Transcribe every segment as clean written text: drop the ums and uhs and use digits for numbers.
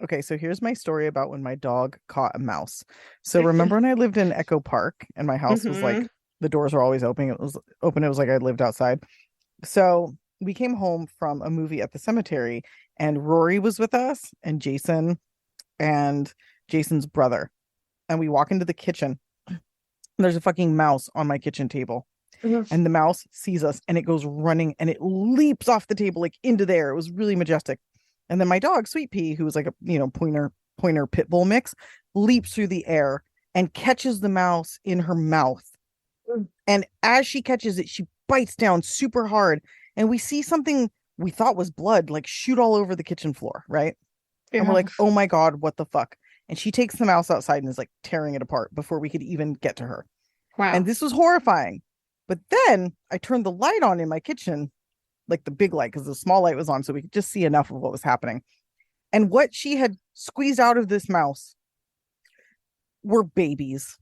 Okay, so here's my story about when my dog caught a mouse. So remember when I lived in Echo Park and my house was Mm-hmm. like the doors were always open. It was open. It was like I lived outside. So we came home from a movie at the cemetery and Rory was with us and Jason and Jason's brother. And we walk into the kitchen. And there's a fucking mouse on my kitchen table. And the mouse sees us and it goes running and it leaps off the table like into there. It was really majestic. And then my dog, Sweet Pea, who was like a pointer pit bull mix, leaps through the air and catches the mouse in her mouth. And as she catches it, she bites down super hard. And we see something we thought was blood like shoot all over the kitchen floor, right? And we're Yeah. like, oh my God, what the fuck? And she takes the mouse outside and is like tearing it apart before we could even get to her. And Wow. this was horrifying. But then I turned the light on in my kitchen, like the big light, because the small light was on, so we could just see enough of what was happening. And what she had squeezed out of this mouse were babies.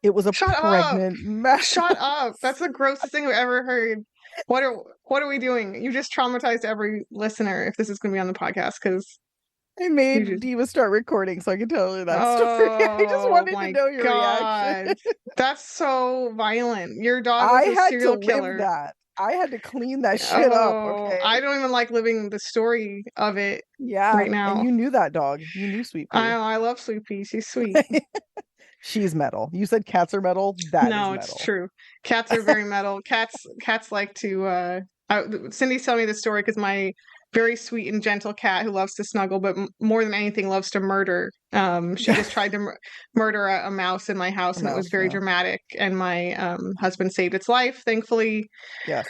It was a Shut up. pregnant mouse. Shut up. That's the grossest thing I've ever heard. What are we doing? You just traumatized every listener if this is going to be on the podcast because I you made just. Diva start recording so I could tell her that story. I just Oh wanted to my know your reaction. God. That's so violent. Your dog I was a had to serial live killer. that. I had to clean that shit up, Oh, okay? I don't even like living the story of it Yeah, right and now. you knew that dog. You knew Sweet Pea. I love Sweet Pea. She's sweet. She's metal. You said cats are metal. That is No, it's metal. true. Cats are very metal. Cats like to Cindy's telling me this story because my very sweet and gentle cat who loves to snuggle, but more than anything loves to murder. She just tried to murder a mouse in my A house, and it was mouse, very yeah. dramatic. And my husband saved its life, thankfully. Yes.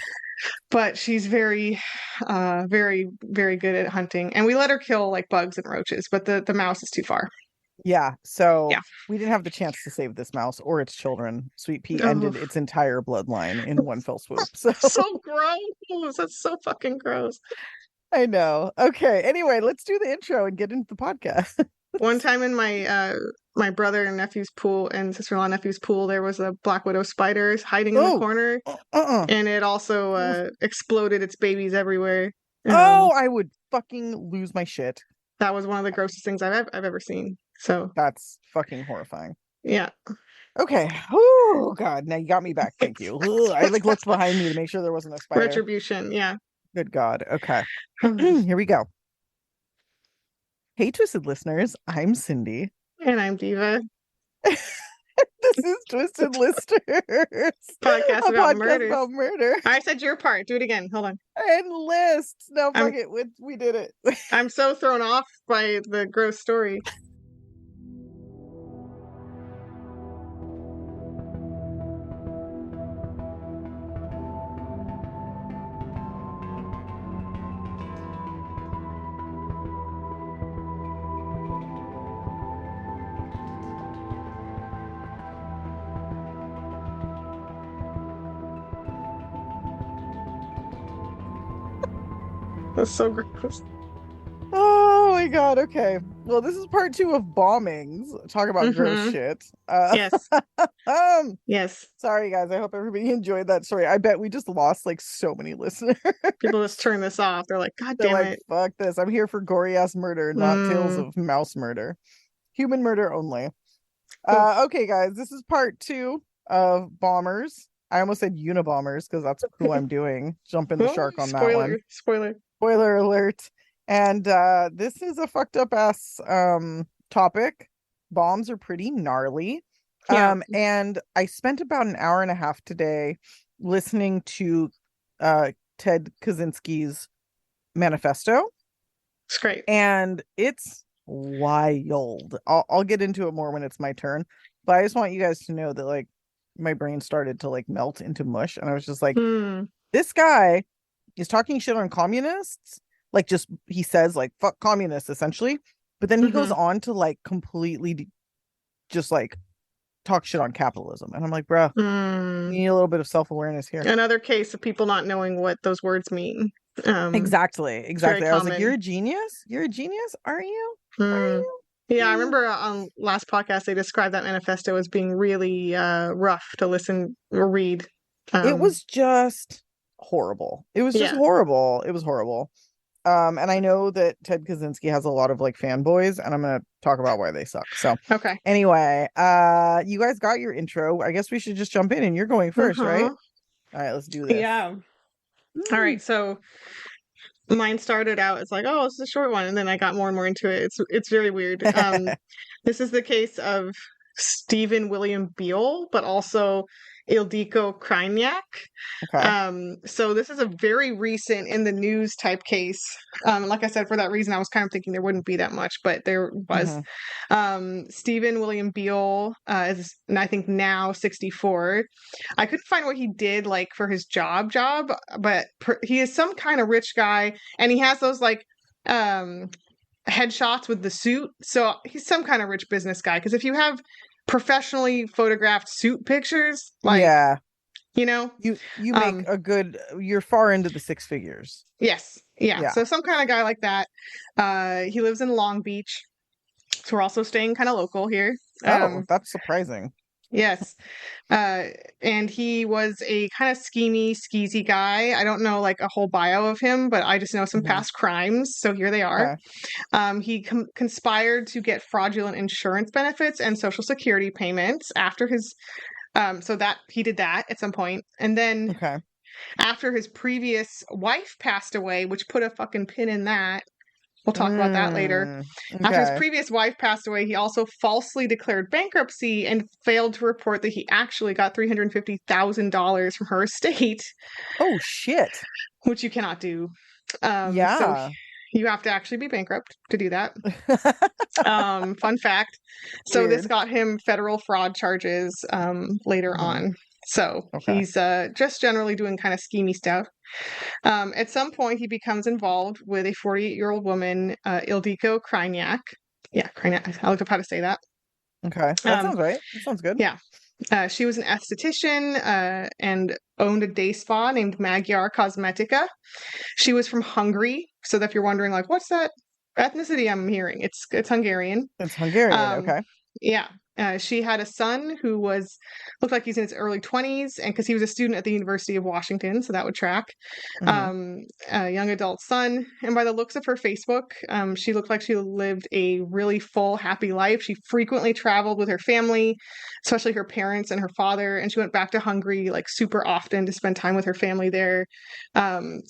But she's very, very good at hunting. And we let her kill like bugs and roaches, but the mouse is too far. Yeah. So Yeah. we didn't have the chance to save this mouse or its children. Sweet Pea Oh, ended its entire bloodline in one fell swoop. So so gross. That's so fucking gross. I know. Okay. Anyway, let's do the intro and get into the podcast. One time in my brother and nephew's pool and sister-in-law nephew's pool, there was a black widow spider hiding in the Oh, corner, uh-uh. and it also exploded its babies everywhere. Oh, I would fucking lose my shit. That was one of the grossest things I've ever seen. So That's fucking horrifying. yeah, Okay. Oh God. Now you got me back. Thank you. Ugh, I like looked behind me to make sure there wasn't a spider. retribution. Yeah. Good God. Okay. Here we go. Hey, Twisted listeners. I'm Cindy. And I'm Diva. This is Twisted Listeners, Podcast a about podcast murder. about murder I said your part. Do it again. Hold on. and lists. No, I'm fuck it. We did it. I'm so thrown off by the gross story. That's so gross. Oh my God. Okay. Well, this is part 2 of bombings. Talk about gross Mm-hmm. shit. Yes. Um, Yes. sorry guys. I hope everybody enjoyed that story. I bet we just lost like so many listeners. People just turn this off. They're like, God They're damn like, it. fuck this. I'm here for gory ass murder, not tales Mm. of mouse murder. Human murder only. Cool. Okay, guys, this is part 2 of bombers. I almost said Unabombers because that's who I'm doing. Jumping the Oh, shark on that spoiler. one. Spoiler. Spoiler alert. And this is a fucked up ass topic. Bombs are pretty gnarly. Yeah. And I spent about an hour and a half today listening to Ted Kaczynski's manifesto, It's great. and it's wild. I'll get into it more when it's my turn, but I just want you guys to know that like my brain started to like melt into mush, and I was just like, Hmm. this guy is talking shit on communists, like just he says like fuck communists essentially, but then he goes Mhm. on to like completely just like talk shit on capitalism, and I'm like, bro, you Mm. need a little bit of self-awareness here. Another case of people not knowing what those words mean. Exactly. very I was like, common. you're a genius, aren't you? Are Mm. you? Yeah, I Mm. remember on last podcast they described that manifesto as being really rough to listen or read. It was just horrible. It was just Yeah. horrible. It was horrible. And I know that Ted Kaczynski has a lot of like fanboys, and I'm gonna talk about why they suck. So Okay. anyway, you guys got your intro. I guess we should just jump in, and you're going first, right? Uh-huh. All right, let's do this. Yeah. All Woo. right. So mine started out as like, oh, it's a short one, and then I got more and more into it. It's very weird. This is the case of Stephen William Beal, but also Ildiko Krajniak. Okay. So this is a very recent in the news type case. Like I said, for that reason, I was kind of thinking there wouldn't be that much, but there was. Hmm. Stephen William Beal is, I think now 64. I couldn't find what he did like for his job, but he is some kind of rich guy, and he has those like um headshots with the suit. So he's some kind of rich business guy. Because if you have professionally photographed suit pictures, like Yeah, you know, you make um, a good. You're far into the six figures. yes, yeah. Yeah. So some kind of guy like that. He lives in Long Beach, so we're also staying kind of local here. Oh, Um, that's surprising. yes, uh, and he was a kind of schemy, skeezy guy. I don't know like a whole bio of him, but I just know some Hmm. past crimes. So here they are. Okay. He conspired to get fraudulent insurance benefits and social security payments after his. So that he did that at some point, and then Okay. after his previous wife passed away, which put a fucking pin in that. We'll talk about that later. After his Okay. previous wife passed away, he also falsely declared bankruptcy and failed to report that he actually got $350,000 from her estate, Oh shit. which you cannot do. So Yeah. you have to actually be bankrupt to do that. Fun fact. So this Weird. got him federal fraud charges later Hmm. on. So Okay. he's just generally doing kind of schemy stuff. At some point, he becomes involved with a 48-year-old woman, Ildiko Krajniak. Yeah, Krajniak. I looked up how to say that. Okay. That Um, sounds right. That sounds good. yeah. She was an esthetician and owned a day spa named Magyar Cosmetica. She was from Hungary. So if you're wondering, like, what's that ethnicity I'm hearing? It's Hungarian. It's Hungarian. Um, Okay. yeah. She had a son who looked like he's in his early 20s, and because he was a student at the University of Washington, so that would track. Hmm. A young adult son, and by the looks of her Facebook, she looked like she lived a really full, happy life. She frequently traveled with her family, especially her parents and her father, and she went back to Hungary like super often to spend time with her family there. And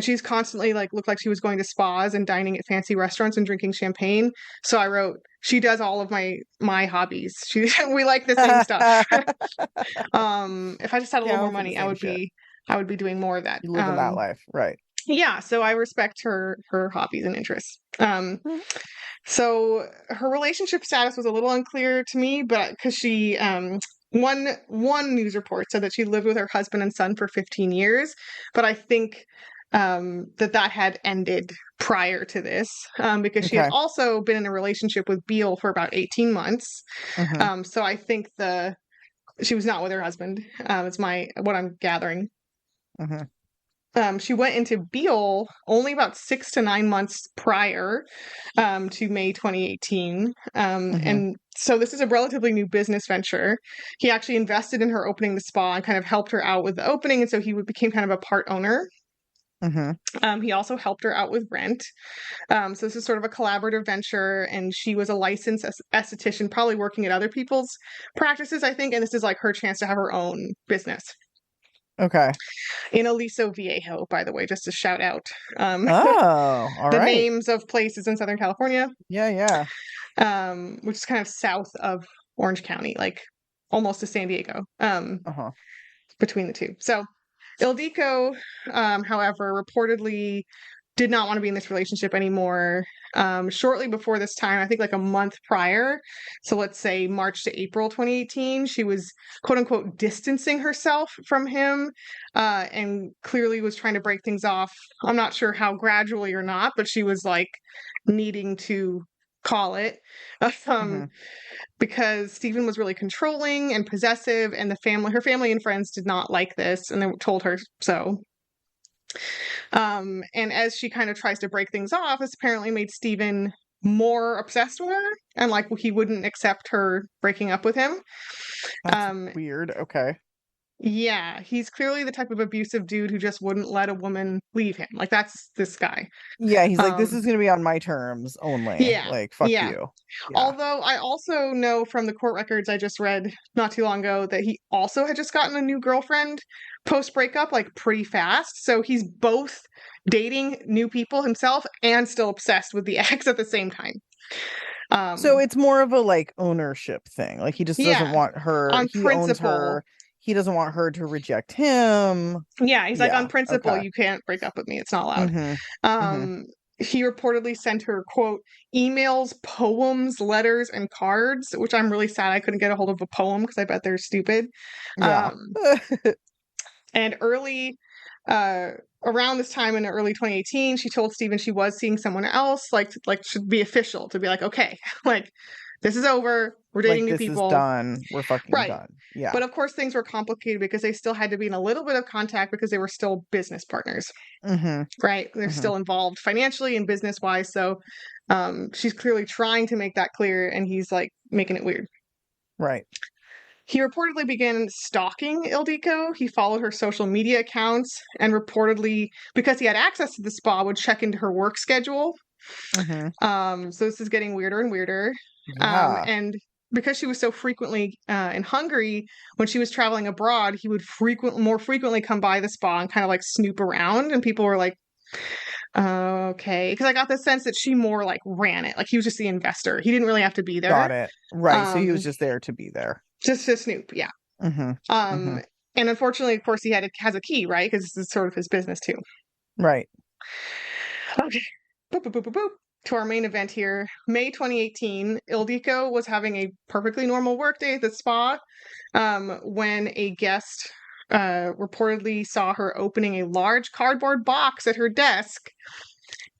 she's constantly like looked like she was going to spas and dining at fancy restaurants and drinking champagne. So I wrote, she does all of my hobbies. We like the same stuff. If I just had a little more Down for the money, same shit. I would be doing more of that. You live in that life, right? Yeah, so I respect her hobbies and interests. Mhm. So her relationship status was a little unclear to me, but because she one news report said that she lived with her husband and son for 15 years, but I think that had ended prior to this because she had Okay. also been in a relationship with Beal for about 18 months. Hmm. So I think she was not with her husband. It's what I'm gathering. Hmm. She went into Beal only about 6 to 9 months prior to May 2018. Hmm. And so this is a relatively new business venture. He actually invested in her opening the spa and kind of helped her out with the opening. And so he became kind of a part owner. Hmm. He also helped her out with rent. So this is sort of a collaborative venture. And she was a licensed esthetician, probably working at other people's practices, I think. And this is like her chance to have her own business. Okay. In Aliso Viejo, by the way, just to shout out Oh, all the right. names of places in Southern California, Yeah, yeah. which is kind of south of Orange County, like almost to San Diego, Uh-huh. between the two. So Ildiko, however, reportedly did not want to be in this relationship anymore. Shortly before this time, I think like a month prior, so let's say March to April 2018, she was quote unquote distancing herself from him and clearly was trying to break things off. I'm not sure how gradually or not, but she was like needing to call it. Um, Hmm. because Stephen was really controlling and possessive, and her family and friends did not like this, and they told her so. And as she kind of tries to break things off, this apparently made Stephen more obsessed with her, and like he wouldn't accept her breaking up with him. That's Um, weird. Okay. Yeah, he's clearly the type of abusive dude who just wouldn't let a woman leave him. Like that's this guy. Yeah, he's like, this Um, is gonna be on my terms only. yeah, Like, fuck yeah. you. Yeah. Although I also know from the court records I just read not too long ago that he also had just gotten a new girlfriend post breakup, like pretty fast. So he's both dating new people himself and still obsessed with the ex at the same time. So Um, it's more of a like ownership thing. Like he just doesn't yeah, want her, on he owns principle. her. He doesn't want her to reject him. Yeah, he's like, on Yeah. principle, Okay. you can't break up with me. It's not allowed. Mm-hmm. Mm-hmm. He reportedly sent her, quote, emails, poems, letters, and cards, which I'm really sad I couldn't get a hold of a poem because I bet they're stupid. Yeah. Um, and early, uh, around this time in early 2018, she told Steven she was seeing someone else, like should be official to be like, okay, like this is over. We're dating Like new this is people. done. We're fucking Right. done. Yeah. But of course, things were complicated because they still had to be in a little bit of contact because they were still business partners, Mm-hmm. right? They're Mm-hmm. still involved financially and business wise. So she's clearly trying to make that clear, and he's like making it weird. Right. He reportedly began stalking Ildiko. He followed her social media accounts and reportedly, because he had access to the spa, would check into her work schedule. Mm-hmm. So this is getting weirder and weirder. Yeah. And because she was so frequently in Hungary, when she was traveling abroad, he would more frequently come by the spa and kind of like snoop around. And people were like, okay. Because I got the sense that she more like ran it. Like he was just the investor. He didn't really have to be Got there. it. Right. So he was just there to be there. Just to snoop. Yeah. Mm-hmm. Mm-hmm. Um, and unfortunately, of course, has a key, right? Because this is sort of his business too. Right. Okay. Boop, boop, boop, boop, boop. To our main event here, May 2018, Ildiko was having a perfectly normal workday at the spa when a guest reportedly saw her opening a large cardboard box at her desk.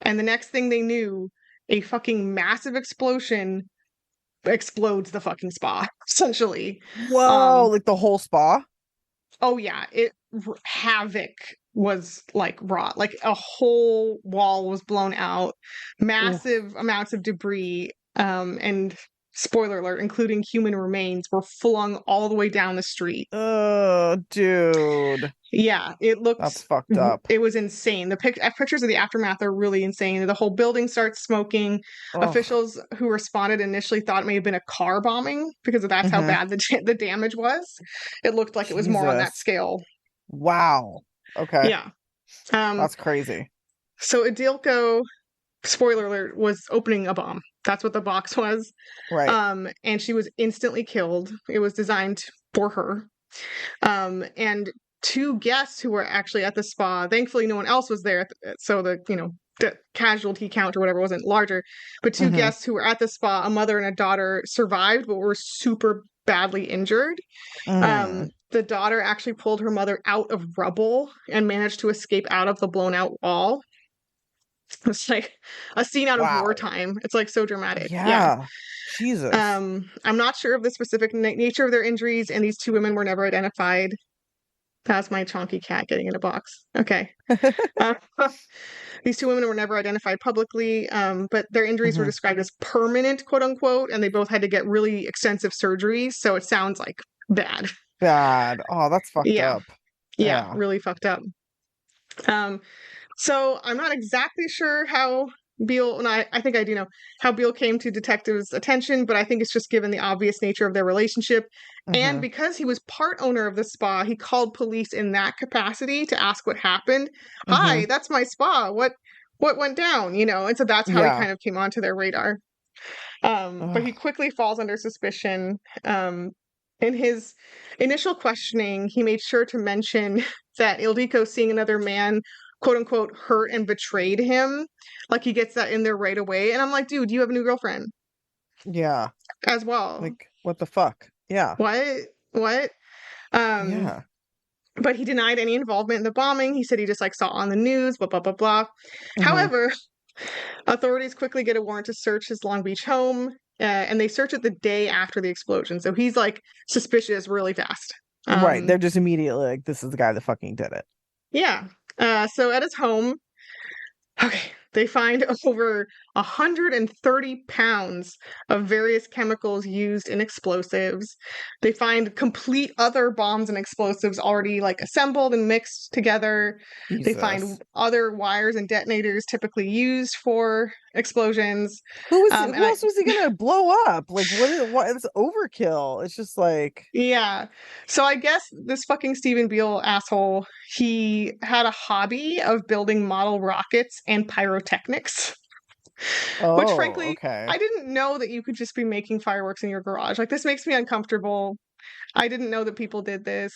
And the next thing they knew, a fucking massive explosion explodes the fucking spa, essentially. Whoa, Um, like the whole spa? oh, yeah, havoc was like wrought. Like a whole wall was blown out, Oof. massive amounts of debris, and spoiler alert, including human remains, were flung all the way down the street. Oh, dude. Yeah, That's fucked up. it was insane. The pictures of the aftermath are really insane. The whole building starts smoking. Oh. Officials who responded initially thought it may have been a car bombing because that's how Mm-hmm. bad the damage was. It looked like it was more on that Jesus. scale. Wow. Okay. Yeah. Um, That's crazy. so Adilko, spoiler alert, was opening a bomb. That's what the box was. Right. And she was instantly killed. It was designed for her. And two guests who were actually at the spa, thankfully no one else was there, so the casualty count or whatever wasn't larger, but two Mm-hmm. guests who were at the spa, a mother and a daughter, survived but were super badly injured. Mm. The daughter actually pulled her mother out of rubble and managed to escape out of the blown out wall. It's like a scene out of Wow. wartime. It's like so dramatic. Yeah. Yeah. Jesus. I'm not sure of the specific nature of their injuries, and these two women were never identified. That's my chonky cat getting in a box. Okay. Uh, these two women were never identified publicly, but their injuries were Mm-hmm. described as permanent, quote unquote, and they both had to get really extensive surgeries. So it sounds like bad. Bad. Oh, that's fucked Yeah. up. Yeah. Yeah. Really fucked up. Um, so I'm not exactly sure how Beal, and I think I do know how Beal came to detectives' attention, but I think it's just given the obvious nature of their relationship. And Mm-hmm. because he was part owner of the spa, he called police in that capacity to ask what happened. Mm-hmm. Hi, that's my spa. What went down? And so that's how he Yeah. kind of came onto their radar. But he Ugh. quickly falls under suspicion. In his initial questioning, he made sure to mention that Ildiko seeing another man, quote unquote, hurt and betrayed him. Like he gets that in there right away. And I'm like, dude, you have a new girlfriend Yeah. as well. Like, what the fuck? Yeah. What? What? Um, Yeah. but he denied any involvement in the bombing. He said he just like saw on the news, blah, blah, blah, blah. Mm-hmm. However, authorities quickly get a warrant to search his Long Beach home, and they search it the day after the explosion. So he's like suspicious really fast. Right. They're just immediately like, this is the guy that fucking did it. Yeah. So at his home, okay, they find over 130 pounds of various chemicals used in explosives. They find complete other bombs and explosives already like assembled and mixed together. They find Jesus. other wires and detonators typically used for explosions. And Who else was he gonna blow up? Like what it's overkill. It's just like, yeah. So I guess this fucking Stephen Beal asshole, he had a hobby of building model rockets and pyrotechnics. Which oh, frankly, okay. I didn't know that you could just be making fireworks in your garage. Like this makes me uncomfortable. I didn't know that people did this.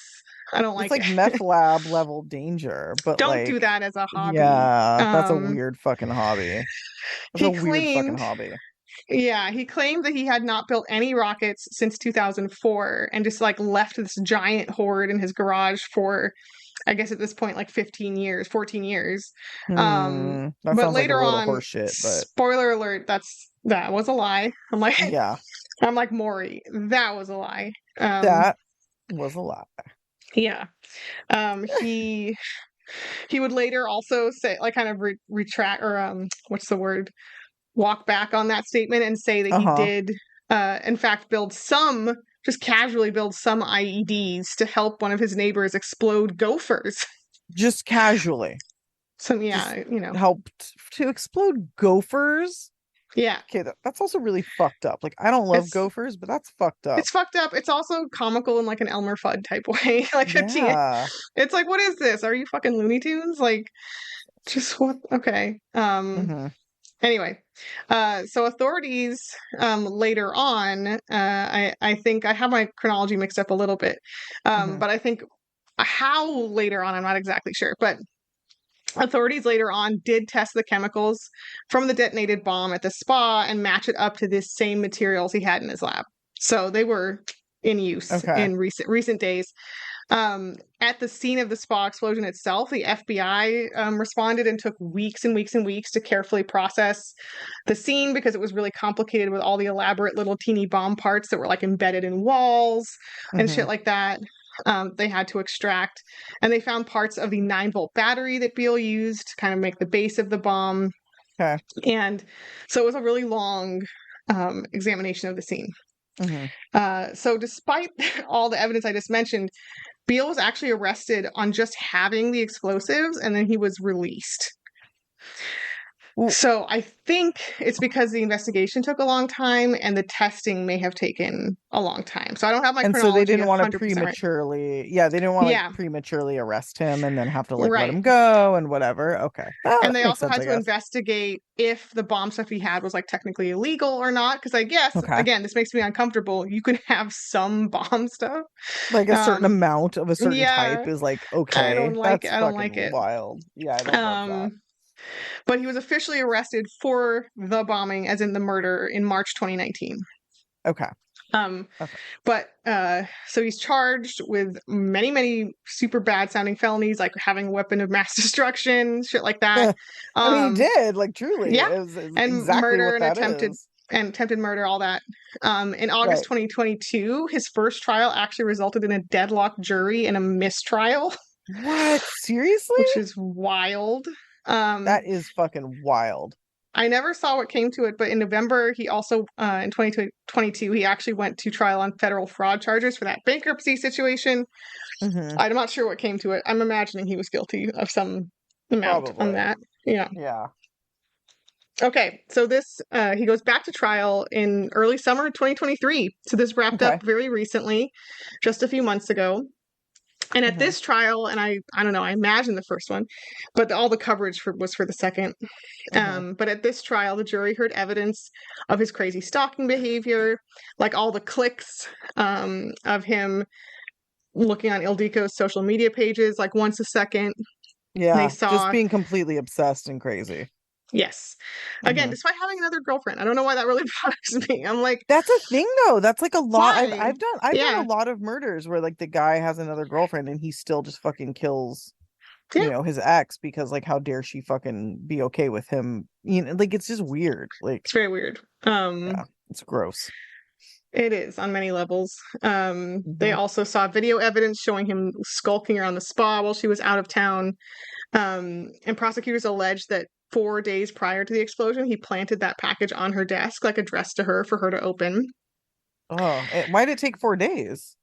I don't It's like like it. meth lab level danger, but Don't do like, that as a hobby. yeah, that's a weird fucking hobby. That's a He weird fucking claimed, hobby. yeah, he claimed that he had not built any rockets since 2004 and just like left this giant hoard in his garage for, I guess at this point, like 15 years, 14 years. That But sounds like a later load of on, horse shit, but spoiler alert, that was a lie. yeah, I'm like Maury, that was a lie. that was a lie. Yeah. He would later also say, like, kind of retract or what's the word? Walk back on that statement and say that he Uh-huh. did, in fact, just casually build some IEDs to help one of his neighbors explode gophers. Just casually. So Just yeah, you know, helped to explode gophers. yeah, Okay, that's also really fucked up. Like, I don't love it's gophers, but that's fucked up. it's fucked up. It's also comical in like an Elmer Fudd type way, like a teen. Yeah. It's like, what is this? Are you fucking Looney Tunes? Like, just what? Okay. Mm-hmm. Anyway, so authorities later on, I think I have my chronology mixed up a little bit, Mm-hmm. but I think how later on, I'm not exactly sure, but authorities later on did test the chemicals from the detonated bomb at the spa and match it up to the same materials he had in his lab. So they were in use Okay. in recent days. At the scene of the spa explosion itself, the FBI responded and took weeks and weeks and weeks to carefully process the scene because it was really complicated with all the elaborate little teeny bomb parts that were like embedded in walls and Mm-hmm. shit like that. They had to extract, and they found parts of the 9-volt battery that Beal used to kind of make the base of the bomb. Okay. And so it was a really long examination of the scene. Mm-hmm. So, despite all the evidence I just mentioned, Beal was actually arrested on just having the explosives, and then he was released. Well, So I think it's because the investigation took a long time and the testing may have taken a long time. So I don't have my and so they chronology didn't want to 100% right. prematurely, yeah, they didn't want to like Yeah, prematurely arrest him and then have to like let right. him go and whatever. Okay. And That they makes also sense, had I to guess. investigate if the bomb stuff he had was like technically illegal or not. Because I guess, Okay. again, this makes me uncomfortable. You can have some bomb stuff. Like a certain Um, amount of a certain type yeah, is like, I don't okay, like it. that's I don't like fucking it. wild. Yeah, I don't love that. Um, but he was officially arrested for the bombing, as in the murder, in March 2019. Okay. Um, Okay. but so he's charged with many, many super bad sounding felonies, like having a weapon of mass destruction, shit like that. I mean, he Um, did, like, truly. yeah, Is and exactly murder what that is. and attempted murder, all that. In August Right. 2022, his first trial actually resulted in a deadlocked jury and a mistrial, What? Seriously? which is wild. Um, That is fucking wild. I never saw what came to it, but in November, he also, in 2022, he actually went to trial on federal fraud charges for that bankruptcy situation. Hmm. I'm not sure what came to it. I'm imagining he was guilty of some amount on Probably. that. Yeah. Yeah. Okay, so this, he goes back to trial in early summer 2023. So this wrapped Okay. up very recently, just a few months ago. And at Hmm. this trial, and I don't know, I imagine the first one, but all the coverage was for the second. Hmm. But at this trial, the jury heard evidence of his crazy stalking behavior, like all the clicks of him looking on Ildiko's social media pages, like once a second. They Yeah. Just saw, being completely obsessed and crazy. yes. Again, Hmm. despite having another girlfriend, I don't know why that really bothers me. I'm like, That's a thing though. That's like a lot. why? I've done a Yeah, lot of murders where like the guy has another girlfriend and he still just fucking kills, yeah, his ex because like how dare she fucking be okay with him? Like it's just weird. Like, it's very weird. yeah, it's gross. It is on many levels. They Hmm. also saw video evidence showing him skulking around the spa while she was out of town. And prosecutors alleged that 4 days prior to the explosion, he planted that package on her desk, like addressed to her for her to open. Oh, why did it take 4 days?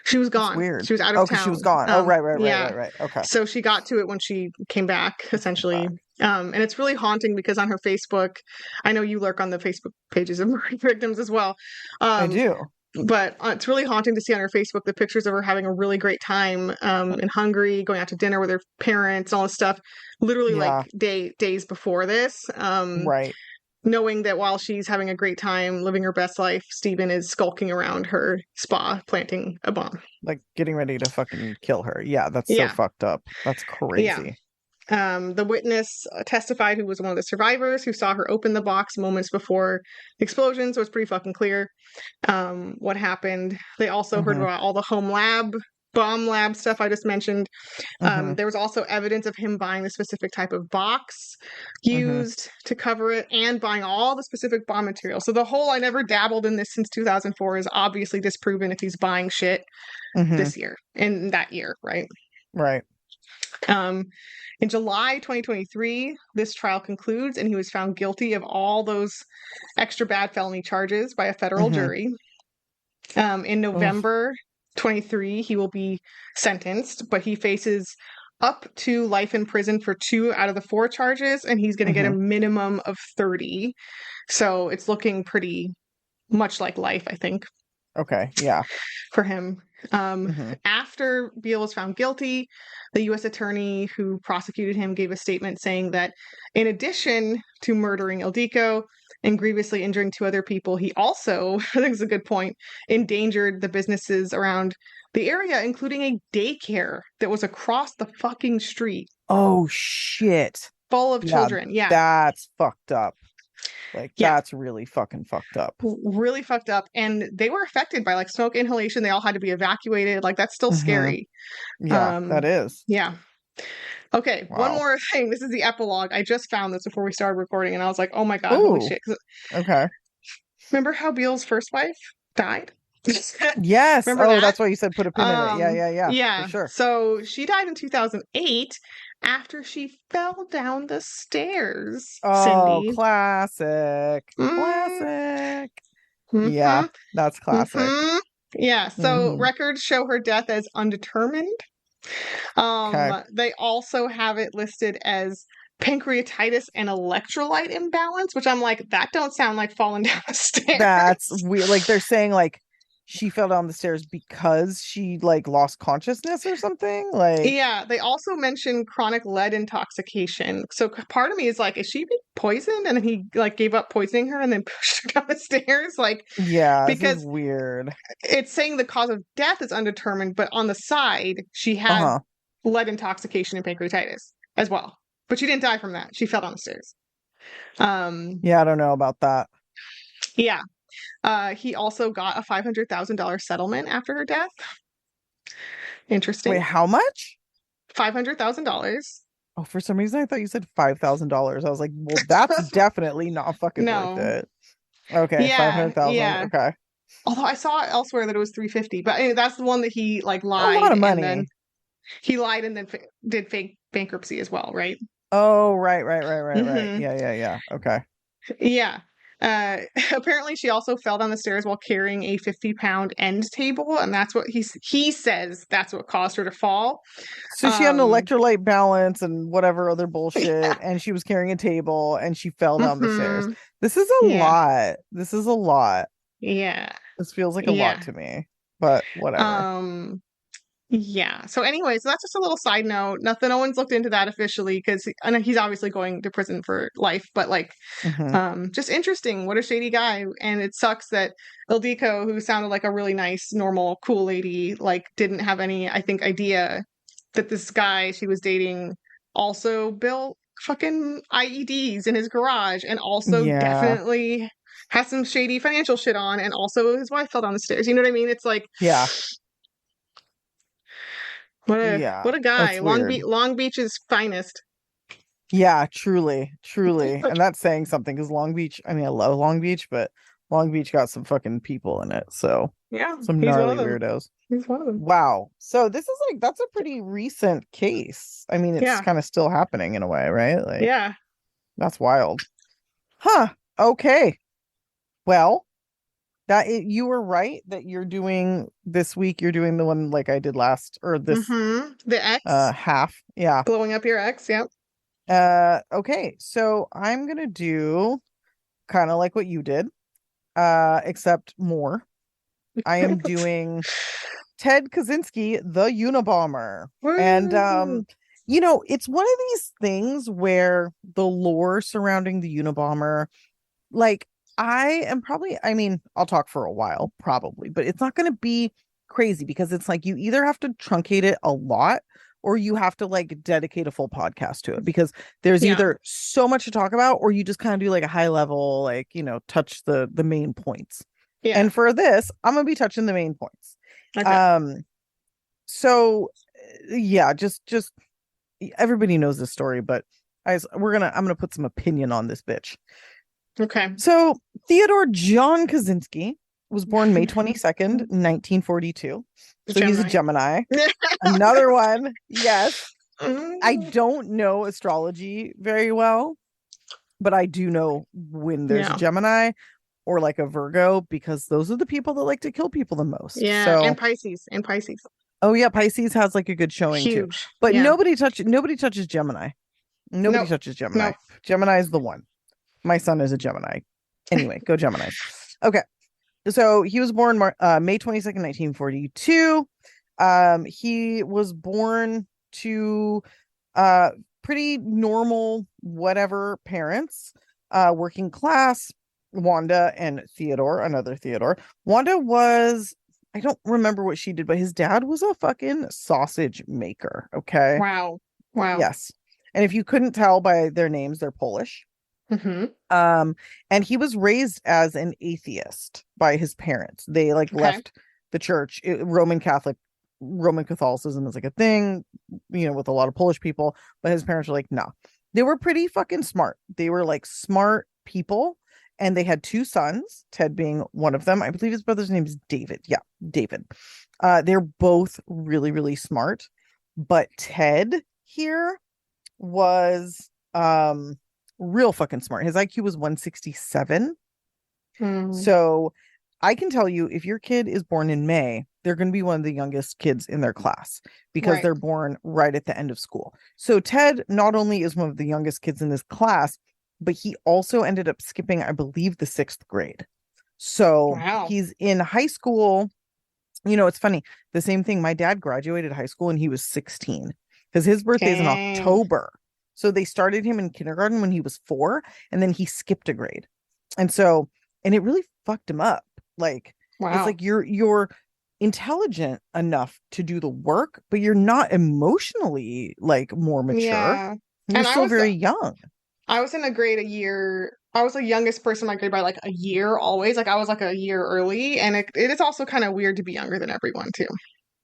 She was That's gone. weird. She was out of Oh, because she was town. gone. Oh, right, right, right, Yeah. right, right. Okay. So she got to it when she came back, Came essentially. back. And it's really haunting because on her Facebook, I know you lurk on the Facebook pages of murder victims as well. I Um, do. but it's really haunting to see on her Facebook the pictures of her having a really great time in Hungary, going out to dinner with her parents, all this stuff. Literally, Yeah, like days before this. right. Knowing that while she's having a great time living her best life, Stephen is skulking around her spa planting a bomb. Like getting ready to fucking kill her. Yeah, that's so Yeah, fucked up. That's yeah. crazy. The witness testified, who was one of the survivors, who saw her open the box moments before the explosion, so it's pretty fucking clear what happened. They also heard Mm-hmm. about all the bomb lab stuff I just mentioned. Mm-hmm. There was also evidence of him buying the specific type of box Mm-hmm. used to cover it and buying all the specific bomb material. So the whole "I never dabbled in this since 2004" is obviously disproven if he's buying shit Mm-hmm. this year, in that year, right? Right. Um, in July 2023, this trial concludes, and he was found guilty of all those extra bad felony charges by a federal Mm-hmm. jury. In Ugh. November 23, he will be sentenced, but he faces up to life in prison for 2 out of the 4 charges, and he's going to get a Mm-hmm. minimum of 30. So it's looking pretty much like life, I think, Okay. Yeah. for him. Mm-hmm. After Beal was found guilty, the U.S. attorney who prosecuted him gave a statement saying that in addition to murdering Ildiko and grievously injuring 2 other people, he also, I think it's a good point, endangered the businesses around the area, including a daycare that was across the fucking street Oh shit. full of Yeah, children. Yeah. that's fucked up. Like Yeah. that's really fucking fucked up. Really fucked up. And they were affected by like smoke inhalation. They all had to be evacuated. Like that's still Mm-hmm. scary. Yeah, that is. Yeah. Okay, one Wow. more thing. This is the epilogue. I just found this before we started recording, and I was like, "Oh my god, holy Ooh. shit!" 'Cause Okay. remember how Beal's first wife died? Yes. Remember Oh, that? that's why you said put a pin in it. Yeah, yeah, yeah. For Yeah. sure. So she died in 2008 after she fell down the stairs. Oh, Cindy. classic. Mm, Classic. mm-hmm, Yeah, that's classic. mm-hmm. Yeah. So Mm-hmm. records show her death as undetermined. Okay. They also have it listed as pancreatitis and electrolyte imbalance, which I'm like, that don't sound like falling down the That's stairs. weird. Like they're saying like she fell down the stairs because she like lost consciousness or something. Like Yeah, they also mention chronic lead intoxication. So part of me is like, is she being poisoned? And then he like gave up poisoning her and then pushed her down the stairs, like yeah, this is because weird. it's saying the cause of death is undetermined, but on the side she had Uh-huh. lead intoxication and pancreatitis as well. But she didn't die from that. She fell down the stairs. Um, Yeah, I don't know about that. yeah. He also got a $500,000 settlement after her death. Wait, Interesting. how much? $500,000. Oh, for some reason I thought you said $5,000. I was like, well, that's definitely not fucking worth No. it. Okay, Yeah, 500,000. yeah. Okay. Although I saw elsewhere that it was 350, but anyway, that's the one that he like A lot lied of and then money. he lied and then did fake bankruptcy as well, right? Oh, right, right, right, right, right. Hmm. Yeah, yeah, yeah. Okay. Yeah. Uh, apparently she also fell down the stairs while carrying a 50-pound end table, and that's what he says that's what caused her to fall. So she had an Um, electrolyte balance and whatever other bullshit, yeah. and she was carrying a table and she fell down the stairs. Hmm. This is a Yeah. lot. This is a lot. Yeah. This feels like a lot Yeah. to me, but whatever. Um, yeah. So anyways, that's just a little side note. Nothing, no one's looked into that officially because I know he's obviously going to prison for life, but like, Hmm. just interesting. What a shady guy. And it sucks that Ildiko, who sounded like a really nice, normal, cool lady, like didn't have any, I think, idea that this guy she was dating also built fucking IEDs in his garage and also Yeah. definitely has some shady financial shit on, and also his wife fell down the stairs. You know what I mean? It's like Yeah. what Yeah. a guy. That's weird. Long Beach's finest. Yeah, truly, truly. And that's saying something because Long Beach, I mean, I love Long Beach, but Long Beach got some fucking people in it. So Yeah, some he's one of gnarly them. weirdos. He's one of them. Wow. So this is like, that's a pretty recent case. I mean, it's Yeah. kind of still happening in a way, right? Like, Yeah. That's wild. Huh. Okay. Well, you were right that you're doing this week. You're doing the one like I did last, or this The X half. Yeah. blowing up your ex. Yep. Okay. So I'm gonna do kind of like what you did, except more. I am doing Ted Kaczynski, the Unabomber. And Woo! it's one of these things where the lore surrounding the Unabomber, like I mean, I'll talk for a while, probably, but it's not gonna be crazy because it's like you either have to truncate it a lot or you have to like dedicate a full podcast to it because there's Yeah. either so much to talk about or you just kind of do like a high level, like, touch the main points. Yeah. And for this, I'm gonna be touching the main points. Okay. So yeah, just everybody knows this story, but I'm gonna put some opinion on this bitch. Okay. So Theodore John Kaczynski was born May 22nd, 1942. So he's a Gemini. Another one. Yes. I don't know astrology very well, but I do know when there's a Gemini or like a Virgo because those are the people that like to kill people the most. Yeah, So and Pisces. oh yeah, Pisces has like a good showing too. Huge. But Yeah. nobody touches Gemini. Nobody touches Gemini. Nope. Gemini is the one. My son is a Gemini. Anyway, go Geminis. Okay. So he was born May 22nd, 1942. He was born to pretty normal whatever parents, working class. Wanda and Theodore, another Theodore. Wanda was, I don't remember what she did, but his dad was a fucking sausage maker. Okay. Wow. Yes. And if you couldn't tell by their names, they're Polish. And he was raised as an atheist by his parents. They left the church. Roman Catholicism is like a thing, with a lot of Polish people, but his parents were like, no. They were pretty fucking smart. They were like smart people, and they had two sons, Ted being one of them. I believe his brother's name is David. Yeah, David. They're both really, really smart, but Ted here was real fucking smart. His IQ was 167. So I can tell you, if your kid is born in May, they're going to be one of the youngest kids in their class because they're born right at the end of school. So Ted not only is one of the youngest kids in this class, but he also ended up skipping, I believe, the 6th grade. So he's in high school. It's funny. The same thing. My dad graduated high school and he was 16 because his birthday is in October. So they started him in kindergarten when he was 4, and then he skipped a grade. And it really fucked him up. Like, it's like you're intelligent enough to do the work, but you're not emotionally like more mature. Yeah. You're still very young. I was in a grade a year. I was the youngest person in my grade by like a year always. Like I was like a year early. And it is also kind of weird to be younger than everyone too.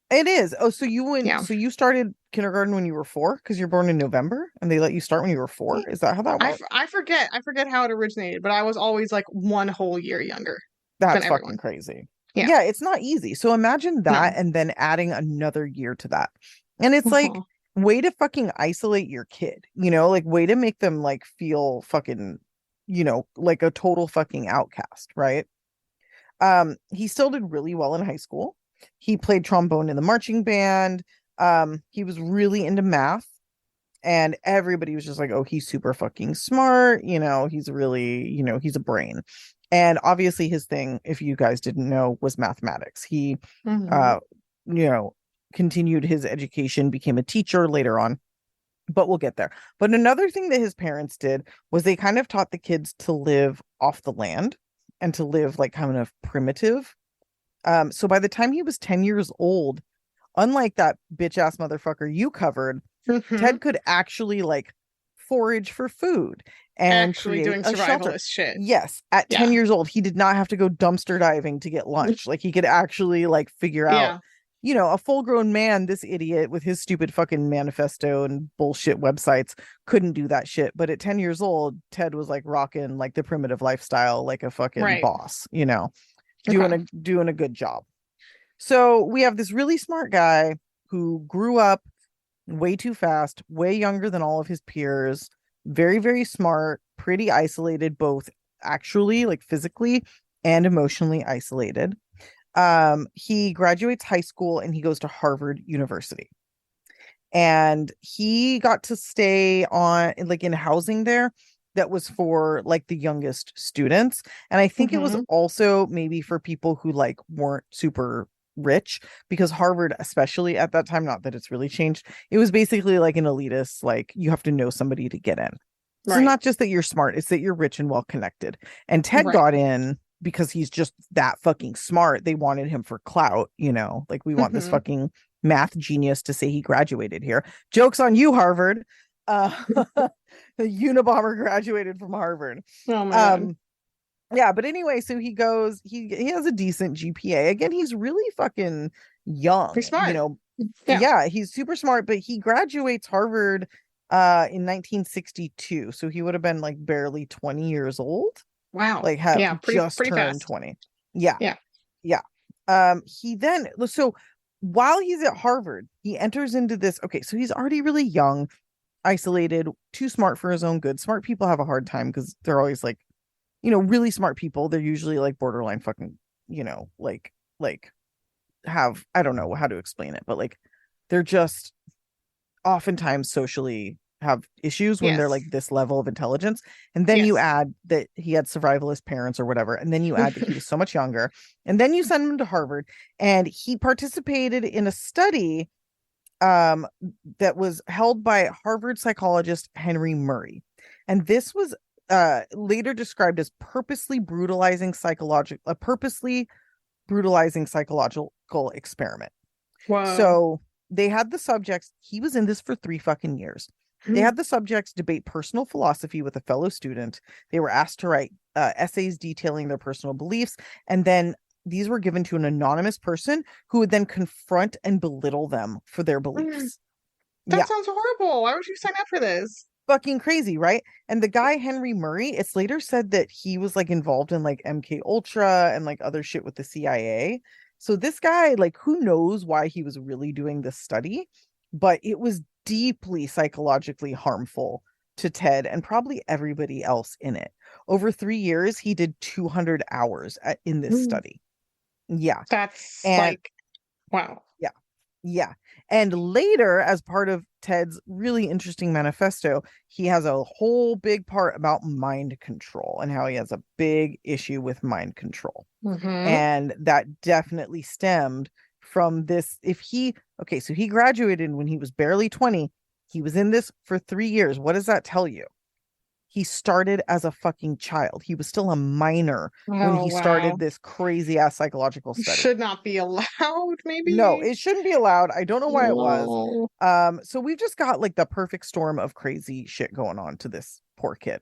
It is. Oh, so you started kindergarten when you were 4 because you're born in November and they let you start when you were 4? Is that how that works? I forget how it originated, but I was always like one whole year younger. That's fucking crazy. Yeah, it's not easy. So imagine that and then adding another year to that. And it's like way to fucking isolate your kid, like way to make them like feel fucking, like a total fucking outcast, right? He still did really well in high school. He played trombone in the marching band. He was really into math, and everybody was just like, oh, he's super fucking smart. He's really, he's a brain. And obviously his thing, if you guys didn't know, was mathematics. He, continued his education, became a teacher later on, but we'll get there. But another thing that his parents did was they kind of taught the kids to live off the land and to live like kind of primitive. So by the time he was 10 years old, unlike that bitch ass motherfucker you covered, Ted could actually like forage for food and actually create doing a shelter. survivalist shit. Yes, at 10 years old, he did not have to go dumpster diving to get lunch. Like he could actually like figure out, a full-grown man. This idiot with his stupid fucking manifesto and bullshit websites couldn't do that shit. But at 10 years old, Ted was like rocking like the primitive lifestyle, like a fucking boss, doing a good job. So we have this really smart guy who grew up way too fast, way younger than all of his peers, very, very smart, pretty isolated, both actually, like physically and emotionally isolated. He graduates high school and he goes to Harvard University. And he got to stay on like in housing there that was for like the youngest students. And I think it was Mm-hmm. also maybe for people who like weren't super rich, because Harvard, especially at that time, not that it's really changed, it was basically like an elitist, like you have to know somebody to get in. So Right. not just that you're smart, it's that you're rich and well connected. And Ted Right. got in because he's just that fucking smart. They wanted him for clout, like we want this Mm-hmm. fucking math genius to say he graduated here. Joke's on you, Harvard. The Unabomber graduated from Harvard. Oh my God. Um, yeah, but anyway, so he goes, he has a decent GPA. Again, he's really fucking young, Pretty smart. Yeah. Yeah, he's super smart, but he graduates Harvard in 1962. So he would have been like barely 20 years old, Wow. like have Yeah. just Pretty turned fast. 20. Yeah. Yeah. Yeah. He then so while he's at Harvard, he enters into this. Okay, so he's already really young, isolated, too smart for his own good. Smart people have a hard time because they're always like, really smart people. They're usually like borderline fucking, like have, I don't know how to explain it, but like they're just oftentimes socially have issues when they're Yes. like this level of intelligence. And then you Yes. add that he had survivalist parents or whatever, and then you add that he was so much younger, and then you send him to Harvard, and he participated in a study that was held by Harvard psychologist Henry Murray. And this was later described as a purposely brutalizing psychological experiment. Whoa. So they had the subjects, he was in this for 3 fucking years. They had the subjects debate personal philosophy with a fellow student. They were asked to write essays detailing their personal beliefs. And then these were given to an anonymous person who would then confront and belittle them for their Mm, beliefs. that Yeah, sounds horrible. Why would you sign up for this? fucking crazy, right? And the guy Henry Murray, it's later said that he was like involved in like MK Ultra and like other shit with the CIA. So this guy, like, who knows why he was really doing this study, but it was deeply psychologically harmful to Ted and probably everybody else in it. Over 3 years, he did 200 hours in this Mm, study. Yeah. that's And like, wow. yeah. Yeah. And later, as part of Ted's really interesting manifesto, he has a whole big part about mind control and how he has a big issue with mind control. Mm-hmm. And that definitely stemmed from this. Okay, so he graduated when he was barely 20. He was in this for 3 years. What does that tell you? He started as a fucking child. He was still a minor when Oh, he wow. started this crazy ass psychological study. Should not be allowed, No, maybe? it shouldn't be allowed. I don't know why it was. No. So we've just got like the perfect storm of crazy shit going on to this poor kid.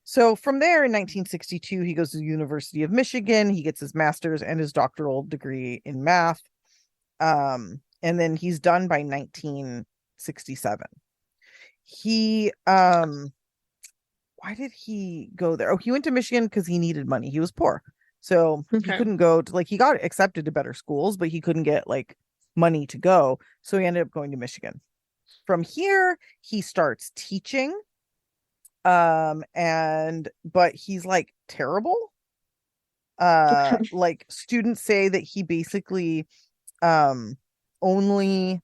So from there in 1962, he goes to the University of Michigan. He gets his master's and his doctoral degree in math. And then he's done by 1967. He why did he go there? Oh, he went to Michigan because he needed money. He was poor. So he Okay. couldn't go to like he got accepted to better schools, but he couldn't get like money to go. So he ended up going to Michigan. From here, he starts teaching. But he's like terrible. Like students say that he basically only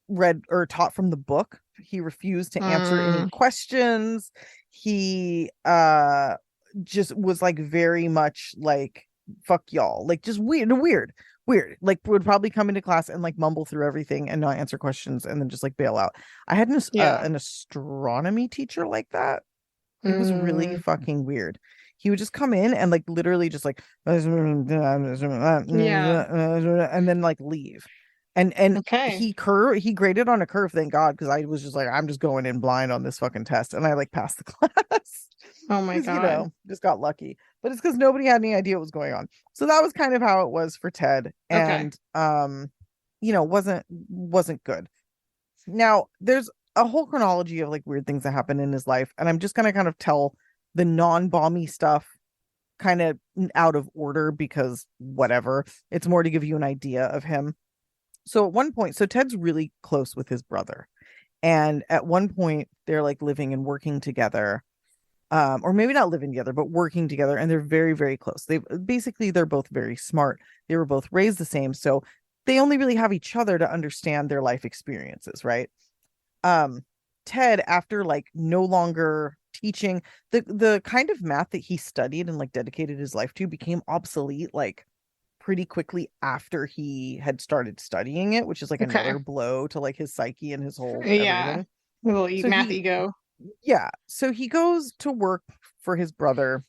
read or taught from the book. He refused to answer any Mm, questions. He just was like very much like fuck y'all, like just weird, like would probably come into class and like mumble through everything and not answer questions and then just like bail out. I had yeah. an astronomy teacher like that. It was really Mm, fucking weird. He would just come in and like literally just like and yeah. then like leave. And Okay. he graded on a curve, thank God, because I was just like, I'm just going in blind on this fucking test. And I like passed the class. Oh my Because, God. just got lucky. But it's because nobody had any idea what was going on. So that was kind of how it was for Ted. Okay. And wasn't good. Now, there's a whole chronology of like weird things that happen in his life, and I'm just gonna kind of tell the non-balmy stuff kind of out of order because whatever. It's more to give you an idea of him. So at one point, so Ted's really close with his brother, And at one point, they're like living and working together, or maybe not living together, but working together, and they're very, very close. They're both very smart. They were both raised the same, so they only really have each other to understand their life experiences, right? Um, Ted, after like no longer teaching the kind of math that he studied and like dedicated his life to, became obsolete like pretty quickly after he had started studying it, which is like Okay. another blow to like his psyche and his whole Yeah. everything. Little So math he ego. Yeah. So he goes to work for his brother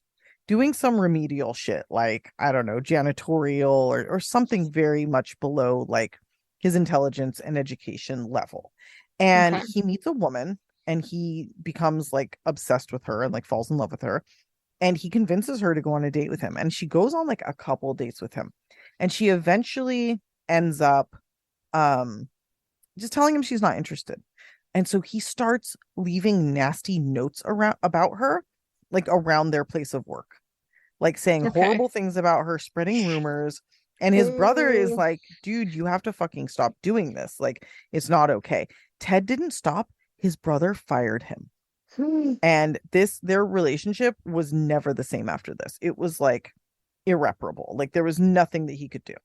doing some remedial shit, like, I don't know, janitorial or something very much below like his intelligence and education level. And Okay. he meets a woman and he becomes like obsessed with her and like falls in love with her. And he convinces her to go on a date with him. And she goes on like a couple dates with him. And she eventually ends up um just telling him she's not interested. And so he starts leaving nasty notes around about her, like around their place of work, like saying Okay. horrible things about her, spreading rumors. And his brother is Ooh. like, dude, you have to fucking stop doing this. Like, it's not okay. Ted didn't stop. His brother fired him. Hmm. And their relationship was never the same after this. It was like irreparable. Like, there was nothing that he could do.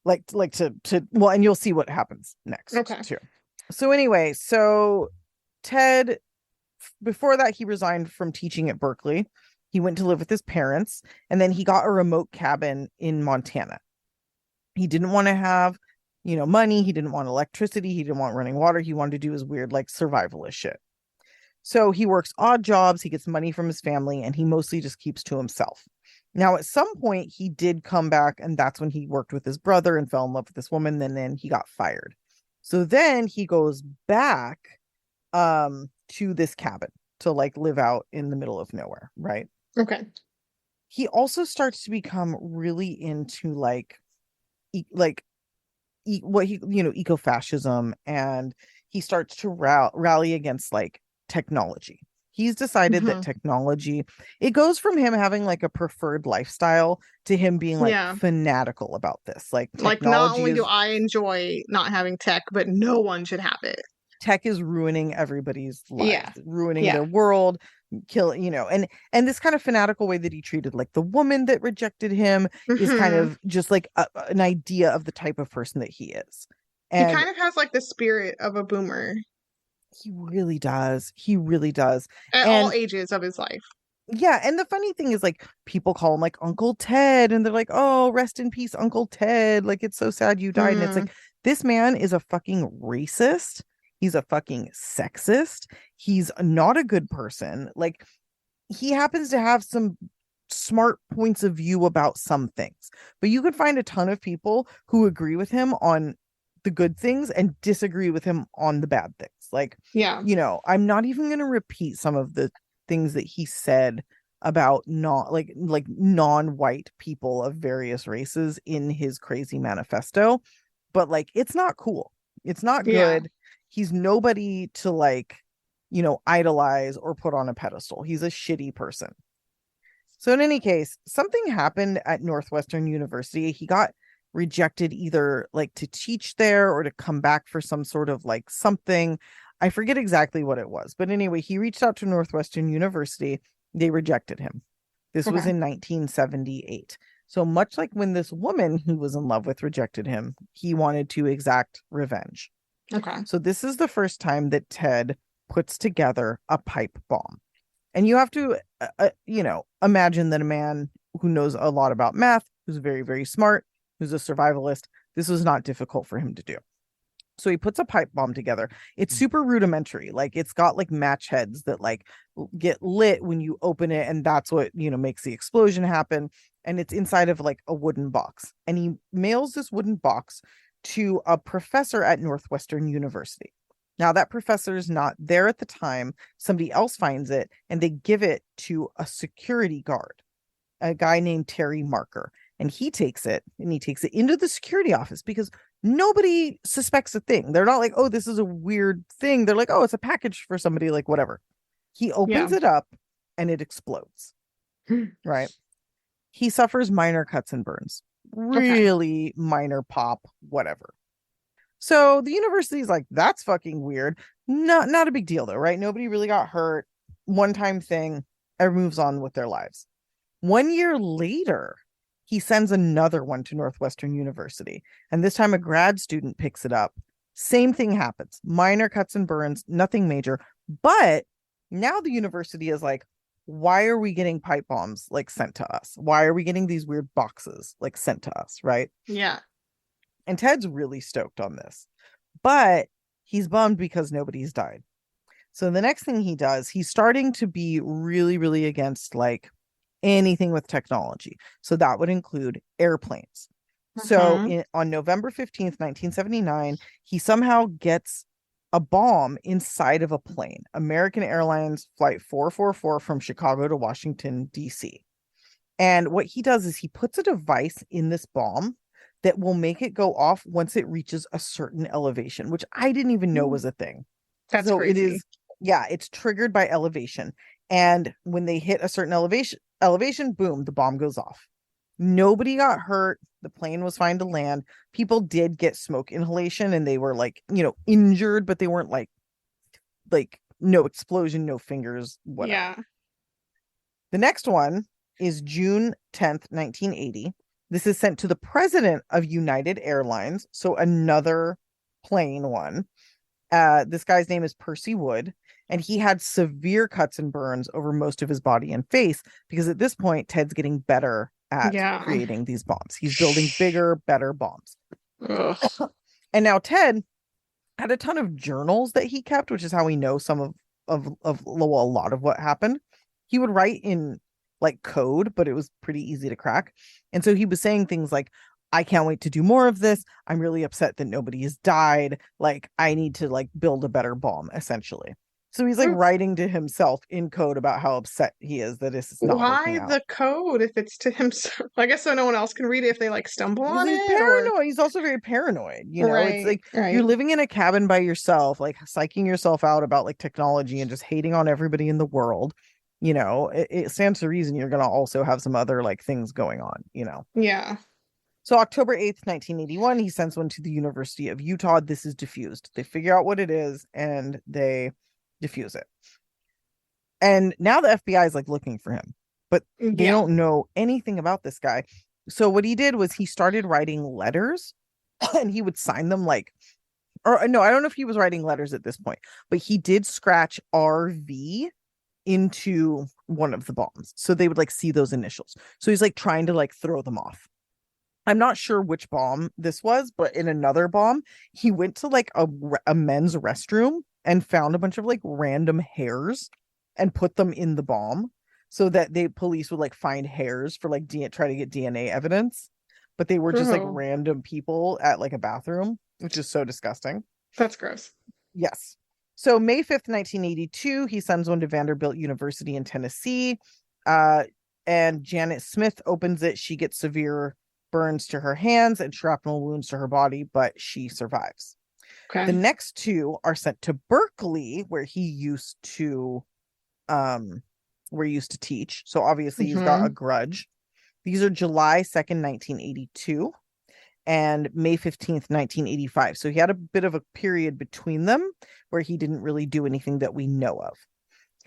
Well, and you'll see what happens next Okay. too. So anyway, Ted, before that, he resigned from teaching at Berkeley. He went to live with his parents, and then he got a remote cabin in Montana. He didn't want to have, money. He didn't want electricity. He didn't want running water. He wanted to do his weird, like, survivalist shit. So he works odd jobs. He gets money from his family, and he mostly just keeps to himself. Now, at some point, he did come back, and that's when he worked with his brother and fell in love with this woman. Then he got fired. So then he goes back to this cabin to like live out in the middle of nowhere, right? Okay. He also starts to become really into like like what he ecofascism, and he starts to rally against like technology. He's decided that Hmm. technology, it goes from him having like a preferred lifestyle to him being like Yeah. fanatical about this. Like Like, not only do I enjoy not having tech, but no one should have it. tech is ruining everybody's Yeah. lives, ruining Yeah. their world, and this kind of fanatical way that he treated like the woman that rejected him is kind Hmm. of just like an idea of the type of person that he is. He And kind of has like the spirit of a boomer he really does. He really does. at all And ages of his life. yeah, and the funny thing is like people call him like Uncle Ted and they're like, "Oh, rest in peace, Uncle Ted. Like it's so sad you died." And it's Mm, like this man is a fucking racist. He's a fucking sexist. He's not a good person. Like he happens to have some smart points of view about some things, but you could find a ton of people who agree with him on the good things and disagree with him on the bad things. Like, yeah. I'm not even going to repeat some of the things that he said about not like non-white people of various races in his crazy manifesto, but like it's not cool. It's not Yeah. good. He's nobody to like, idolize or put on a pedestal. He's a shitty person. So in any case, something happened at Northwestern University. He got rejected either like to teach there or to come back for some sort of like something. I forget exactly what it was. But anyway, he reached out to Northwestern University. They rejected him. This was Okay. in 1978. So much like when this woman he was in love with rejected him, he wanted to exact revenge. Okay. So this is the first time that Ted puts together a pipe bomb. And you have to, imagine that a man who knows a lot about math, who's very, very smart, who's a survivalist, this was not difficult for him to do. So he puts a pipe bomb together. It's super rudimentary. Like it's got like match heads that like get lit when you open it, and that's what makes the explosion happen. And it's inside of like a wooden box. And he mails this wooden box to a professor at Northwestern University. Now that professor is not there at the time. Somebody else finds it and they give it to a security guard, a guy named Terry Marker. And he takes it into the security office because nobody suspects a thing. They're not like, oh, this is a weird thing. They're like, oh, it's a package for somebody, like whatever. He Yeah. opens it up and it explodes, right? He suffers minor cuts and burns, Okay. really minor pop, whatever. So the university's like, that's fucking weird. Not a big deal though, right? Nobody really got hurt. One time thing, everyone moves on with their lives. 1 year later, he sends another one to Northwestern University. And this time a grad student picks it up. Same thing happens. Minor cuts and burns, nothing major. But now the university is like, why are we getting pipe bombs like sent to us? Why are we getting these weird boxes like sent to us? Right. Yeah. And Ted's really stoked on this, but he's bummed because nobody's died. So the next thing he does, he's starting to be really, really against like anything with technology. So that would include airplanes. So Mhm. on November 15th, 1979, he somehow gets a bomb inside of a plane, American Airlines Flight 444 from Chicago to Washington, D.C. And what he does is he puts a device in this bomb that will make it go off once it reaches a certain elevation, which I didn't even know was a thing. That's So it crazy. is, yeah, it's triggered by elevation. And when they hit a certain elevation, boom, the bomb goes off. Nobody got hurt. The plane was fine to land. People did get smoke inhalation and they were like, injured, but they weren't like no explosion, no fingers, whatever. Yeah. The next one is June 10th, 1980. This is sent to the president of United Airlines, so another plane one. This guy's name is Percy Wood, and he had severe cuts and burns over most of his body and face because at this point, Ted's getting better at Yeah. creating these bombs. He's building bigger, better bombs. Ugh. And now Ted had a ton of journals that he kept, which is how we know some of well, a lot of what happened. He would write in like code, but it was pretty easy to crack. And so he was saying things like, I can't wait to do more of this. I'm really upset that nobody has died. Like, I need to like build a better bomb, essentially. So he's like writing to himself in code about how upset he is that this is not working Why out. the code if it's to himself? I guess so no one else can read it if they like stumble Because on he's it or paranoid. He's also very paranoid. It's right, like you're right. living in a cabin by yourself, like psyching yourself out about like technology and just hating on everybody in the world. It stands to reason you're going to also have some other like things going on. Yeah. So October 8th, 1981, he sends one to the University of Utah. This is diffused. They figure out what it is and they diffuse it. And now the FBI is like looking for him, but they Yeah. don't know anything about this guy. So what he did was he started writing letters and he would sign them like, or no, I don't know if he was writing letters at this point, but he did scratch RV into one of the bombs. So they would like see those initials. So he's like trying to like throw them off. I'm not sure which bomb this was, but in another bomb, he went to like a men's restroom and found a bunch of like random hairs and put them in the bomb so that the police would like find hairs for like try to get DNA evidence. But they were just like Oh, random people at like a bathroom, which is so disgusting. that's gross. Yes. So May 5th, 1982, he sends one to Vanderbilt University in Tennessee. Uh, and Janet Smith opens it. She gets severe burns to her hands and shrapnel wounds to her body, but she survives. The Okay. next two are sent to Berkeley, where he used to teach. So obviously he's got a Hmm. grudge. These are July 2nd, 1982 and May 15th, 1985. So he had a bit of a period between them where he didn't really do anything that we know of.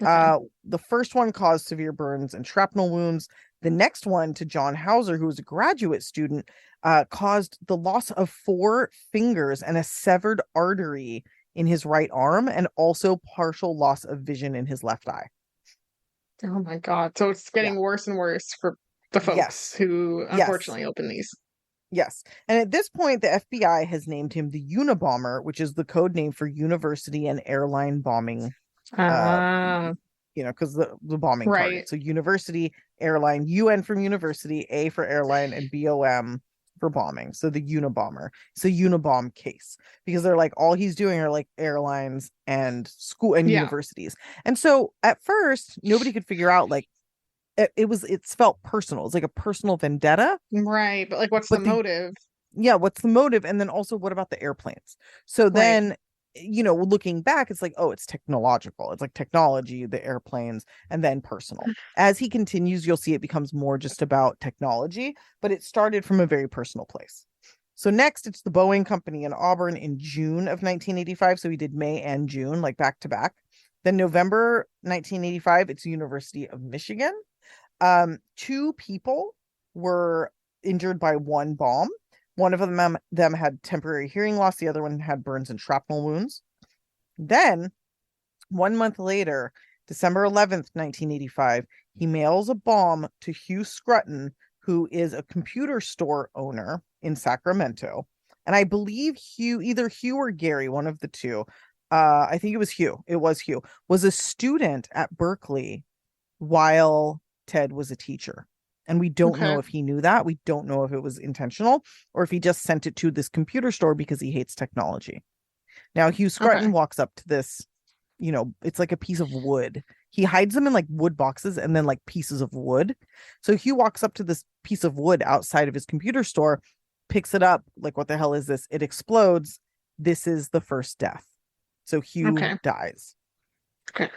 Okay. The first one caused severe burns and shrapnel wounds. The next one to John Hauser, who was a graduate student, caused the loss of 4 fingers and a severed artery in his right arm, and also partial loss of vision in his left eye. Oh my God. So it's Yeah. getting worse and worse for the folks Yes. who Yes. unfortunately open these. Yes. And at this point, the FBI has named him the Unabomber, which is the code name for university and airline bombing, uh, Ah, because the bombing right. target. So university, airline, UN from university, A for airline, and BOM for bombing. So the Unabomber. It's a Unabomb case because they're like all he's doing are like airlines and school and Yeah. universities. And so at first, nobody could figure out like it's felt personal. It's like a personal vendetta. Right. But like, what's the But the motive? yeah, what's the motive? And then also, what about the airplanes? So Right. then, looking back, it's like, oh, it's technological. It's like technology, the airplanes, and then personal. As he continues, you'll see it becomes more just about technology, but it started from a very personal place. So next, it's the Boeing Company in Auburn in June of 1985. So he did May and June, like back to back. Then November 1985, it's University of Michigan. Two people were injured by one bomb. One of them had temporary hearing loss. The other one had burns and shrapnel wounds. Then 1 month later, December 11th, 1985, he mails a bomb to Hugh Scruton, who is a computer store owner in Sacramento. And I believe either Hugh or Gary, one of the two, I think it was Hugh. It was Hugh, was a student at Berkeley while Ted was a teacher. And we don't know if he knew that. We don't know if it was intentional or if he just sent it to this computer store because he hates technology. Now, Hugh Scruton walks up to this, it's like a piece of wood. He hides them in like wood boxes and then like pieces of wood. So Hugh walks up to this piece of wood outside of his computer store, picks it up. Like, what the hell is this? It explodes. This is the first death. So Hugh dies. Okay.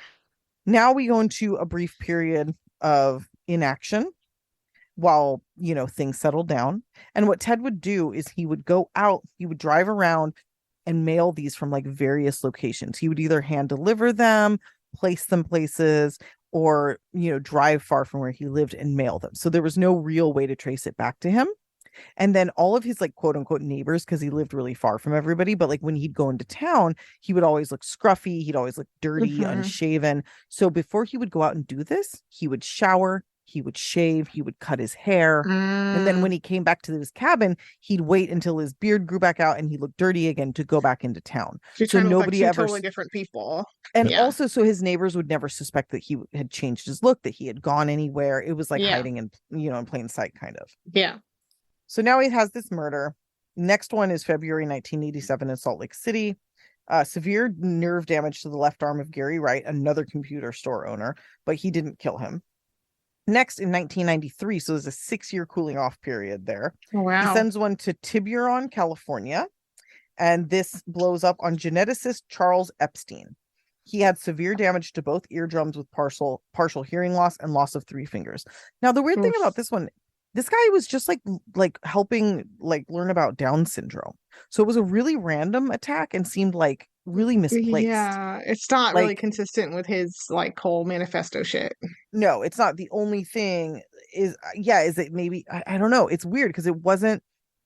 Now we go into a brief period of inaction while, things settle down. And what Ted would do is he would go out, he would drive around and mail these from like various locations. He would either hand deliver them, place them places, or, drive far from where he lived and mail them. So there was no real way to trace it back to him. And then all of his like quote unquote neighbors, because he lived really far from everybody, but like when he'd go into town, he would always look scruffy. He'd always look dirty, unshaven. So before he would go out and do this, he would shower, he would shave, he would cut his hair. And then when he came back to his cabin, he'd wait until his beard grew back out and he looked dirty again to go back into town. So nobody ever totally different people. And also, so his neighbors would never suspect that he had changed his look, that he had gone anywhere. It was like hiding in, in plain sight, kind of. Yeah. So now he has this murder. Next one is February 1987 in Salt Lake City. Severe nerve damage to the left arm of Gary Wright, another computer store owner, but he didn't kill him. Next in 1993, so there's a 6-year cooling off period there. Oh, wow. He sends one to Tiburon, California, and this blows up on geneticist Charles Epstein. He had severe damage to both eardrums with partial hearing loss and loss of 3 fingers. Now, the weird thing about this one, this guy was just like helping like learn about Down syndrome. So it was a really random attack and seemed like really misplaced. Yeah, it's not really consistent with his like whole manifesto shit. No, it's not. The only thing is it maybe, I don't know. It's weird because it wasn't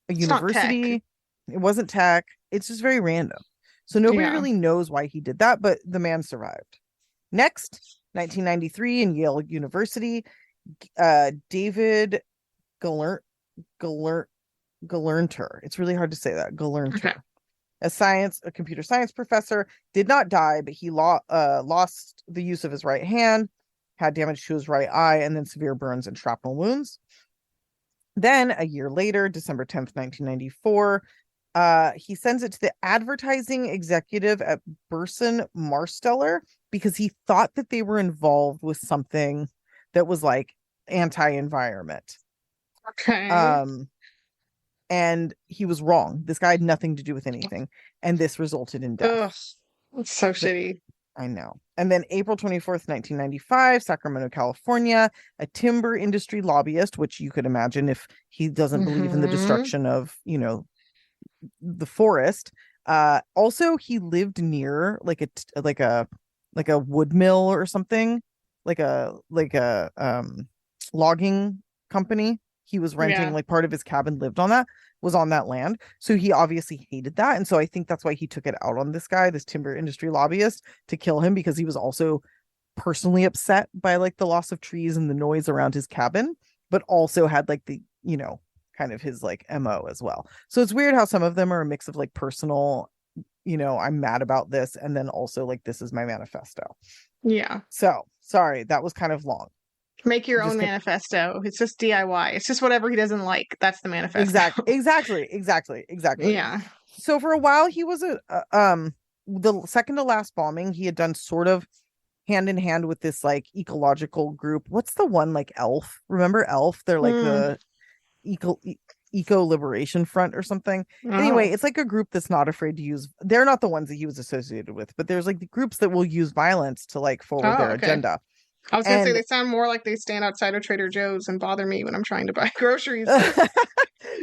a university. It wasn't tech. It's just very random. So nobody really knows why he did that, but the man survived. Next, 1993 in Yale University, David Galernter. It's really hard to say that. Galernter. A computer science professor, did not die, but he lost the use of his right hand, had damage to his right eye, and then severe burns and shrapnel wounds. Then a year later, December 10th, 1994, he sends it to the advertising executive at Burson Marsteller because he thought that they were involved with something that was like anti-environment. And he was wrong. This guy had nothing to do with anything, and this resulted in death. Ugh, that's so shitty. I know. And then April 24th, 1995, Sacramento, California, a timber industry lobbyist, which you could imagine if he doesn't believe in the destruction of, the forest. Also, he lived near like a wood mill or something, like a logging company. He was renting like part of his cabin was on that land. So he obviously hated that. And so I think that's why he took it out on this guy, this timber industry lobbyist, to kill him, because he was also personally upset by like the loss of trees and the noise around his cabin, but also had like the, kind of his like MO as well. So it's weird how some of them are a mix of like personal, I'm mad about this, and then also like this is my manifesto. Yeah. So sorry, that was kind of long. Make your own manifesto. It's just DIY. It's just whatever he doesn't like. That's the manifesto. Exactly. Yeah. So for a while he was the second to last bombing he had done sort of hand in hand with this like ecological group. What's the one, like ELF? Remember ELF? They're like the Eco Liberation Front or something. Anyway, it's like a group that's not afraid to use. They're not the ones that he was associated with, but there's like the groups that will use violence to like forward their agenda. I was gonna say And they sound more like they stand outside of Trader Joe's and bother me when I'm trying to buy groceries.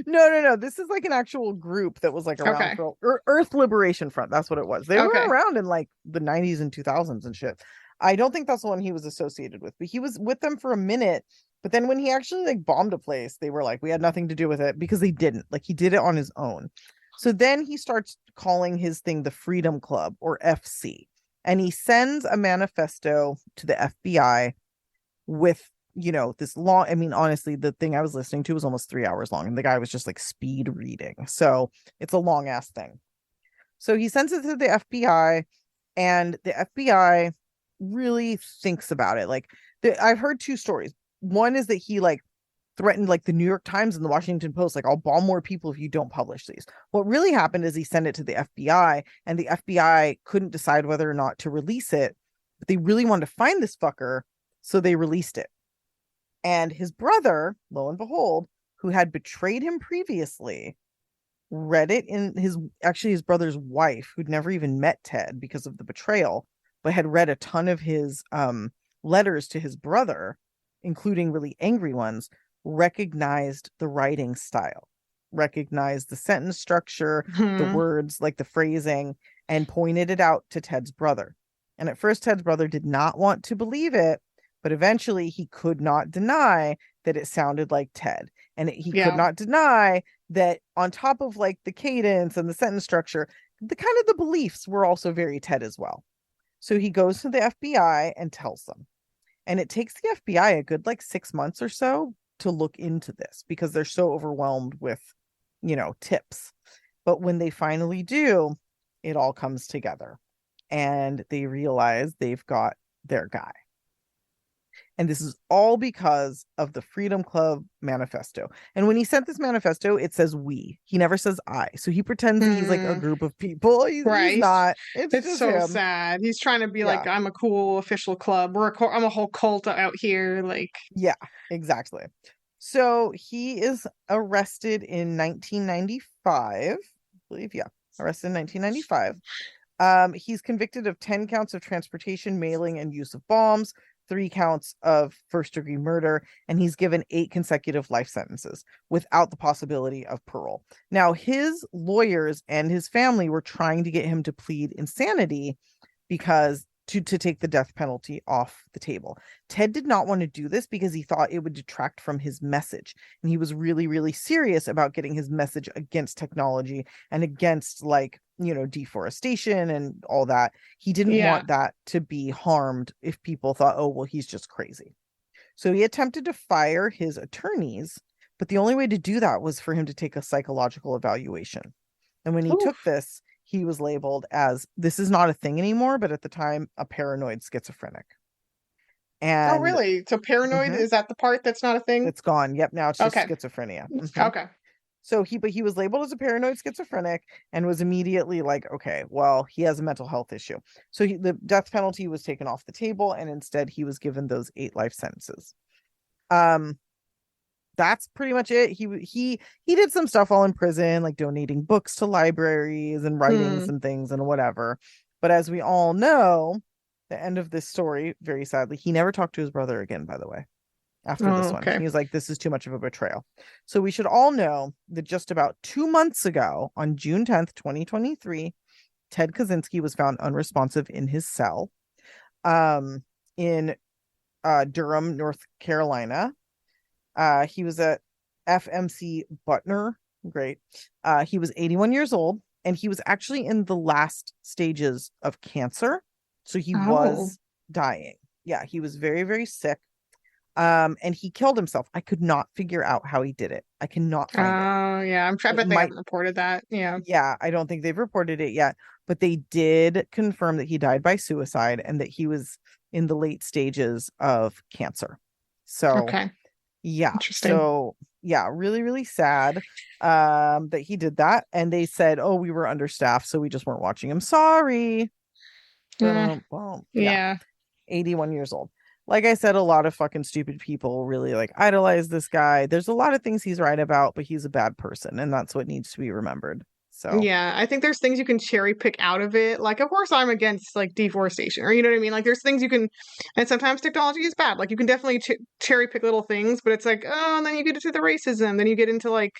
no. This is like an actual group that was like around Okay. for Earth Liberation Front. That's what it was. They were Okay. around in like the 90s and 2000s and shit. I don't think that's the one he was associated with, but he was with them for a minute. But then when he actually like bombed a place, they were like, we had nothing to do with it because they didn't. Like he did it on his own. So then he starts calling his thing the Freedom Club or FC. And he sends a manifesto to the FBI with, this long, I mean, honestly, the thing I was listening to was almost 3 hours long, and the guy was just like speed reading. So it's a long ass thing. So he sends it to the FBI, and the FBI really thinks about it. Like, I've heard two stories. One is that he like threatened like the New York Times and the Washington Post, like, I'll bomb more people if you don't publish these. What really happened is he sent it to the FBI, and the FBI couldn't decide whether or not to release it, but they really wanted to find this fucker, so they released it. And his brother, lo and behold, who had betrayed him previously, read it in his brother's wife, who'd never even met Ted because of the betrayal, but had read a ton of his letters to his brother, including really angry ones, recognized the writing style, recognized the sentence structure, the Hmm. words, like the phrasing, and pointed it out to Ted's brother. And at first, Ted's brother did not want to believe it, but eventually he could not deny that it sounded like Ted. And he could Yeah. not deny that on top of like the cadence and the sentence structure, the kind of the beliefs were also very Ted as well. So he goes to the FBI and tells them. And it takes the FBI a good like 6 months or so to look into this because they're so overwhelmed with, tips. But when they finally do, it all comes together and they realize they've got their guy. And this is all because of the Freedom Club manifesto. And when he sent this manifesto, it says we. He never says I. So he pretends that he's like a Hmm. group of people. He's Right. not. It's It's just so him. sad. He's trying to be like, Yeah. I'm a cool official club. I'm a whole cult out here. Like, Yeah, exactly. So he is arrested in 1995. I believe, yeah. Arrested in 1995. He's convicted of 10 counts of transportation, mailing, and use of bombs, 3 counts of first-degree murder, and he's given 8 consecutive life sentences without the possibility of parole. Now, his lawyers and his family were trying to get him to plead insanity because to take the death penalty off the table. Ted did not want to do this because he thought it would detract from his message. And he was really, really serious about getting his message against technology and against like, deforestation and all that. He didn't yeah. want that to be harmed if people thought, oh, well, he's just crazy. So he attempted to fire his attorneys, but the only way to do that was for him to take a psychological evaluation. And when he took Oof. this, he was labeled as, this is not a thing anymore, but at the time, a paranoid schizophrenic. Oh, And really? So paranoid, mhm, is that the part that's not a thing? it's gone. Yep, now it's just Okay. schizophrenia. Mhm. Okay. So he was labeled as a paranoid schizophrenic and was immediately like, okay, well, he has a mental health issue. So the death penalty was taken off the table, and instead he was given those 8 life sentences. Um, that's pretty much it. He did some stuff while in prison, like donating books to libraries and writings Hmm. and things and whatever. But as we all know, the end of this story, very sadly, he never talked to his brother again, by the way, after Oh, this one. okay. He was like, this is too much of a betrayal. So we should all know that just about 2 months ago, on June 10th, 2023, Ted Kaczynski was found unresponsive in his cell in Durham, North Carolina. He was at FMC Butner. Great. He was 81 years old, and he was actually in the last stages of cancer. So he Oh. was dying. Yeah, he was very, very sick. And he killed himself. I could not figure out how he did it. I cannot find it. Oh, yeah. I It bet they might, haven't reported that. Yeah. yeah, I don't think they've reported it yet, but they did confirm that he died by suicide and that he was in the late stages of cancer. So, Okay. yeah. Interesting. So, yeah, really, really sad that he did that. And they said, oh, we were understaffed, so we just weren't watching him. Sorry. Uh, Well, yeah, yeah. 81 years old. Like I said, a lot of fucking stupid people really like idolize this guy. There's a lot of things he's right about, but he's a bad person, and that's what needs to be remembered. So yeah, I think there's things you can cherry pick out of it. Like, of course, I'm against like deforestation, or you know what I mean. Like, there's things you can, and sometimes technology is bad. Like, you can definitely cherry pick little things, but it's like, oh, and then you get into the racism, then you get into like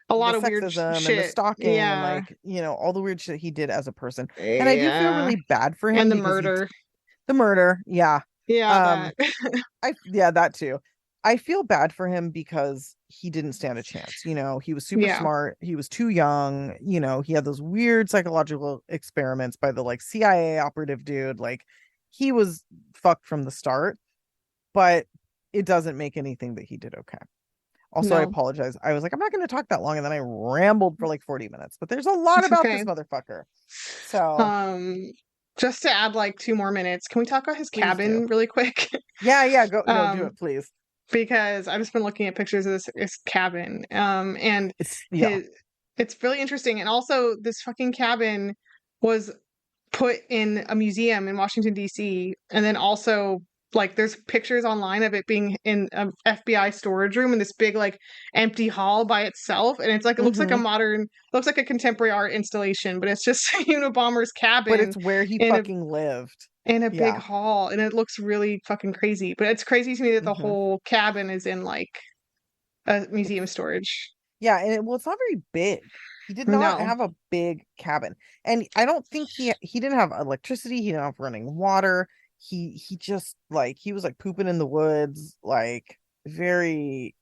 a the lot of weird sexism and the shit. stalking and Yeah, like, all the weird shit he did as a person. And I do feel yeah, really bad for him and the because murder. the murder, yeah. Yeah, Um that. yeah, that too. I feel bad for him because he didn't stand a chance. He was super Yeah, smart. He was too young. He had those weird psychological experiments by the like CIA operative dude. Like he was fucked from the start, but it doesn't make anything that he did okay. Also, I no, apologize. I was like, I'm not going to talk that long, and then I rambled for like 40 minutes. But there's a lot it's about okay. this motherfucker. So Um, just to add like 2 more minutes, can we talk about his please do. cabin really quick? Yeah, yeah. Go. No, do um, it, please. because I've just been looking at pictures of this cabin. And Yeah. it's really interesting. And also, this fucking cabin was put in a museum in Washington D.C. And then also, like, there's pictures online of it being in a FBI storage room in this big, like, empty hall by itself. And it's like, it looks like Mm-hmm. looks like a contemporary art installation, but it's just Unabomber's But cabin it's where he in a fucking lived. in a big Yeah. hall, and it looks really fucking crazy. But it's crazy to me that the Mm-hmm. whole cabin is in like a museum It's storage. yeah, and well, it's not very big. He did not No. have a big cabin, and I don't think he didn't have electricity. He didn't have running water. He just like he was like pooping in the woods, like very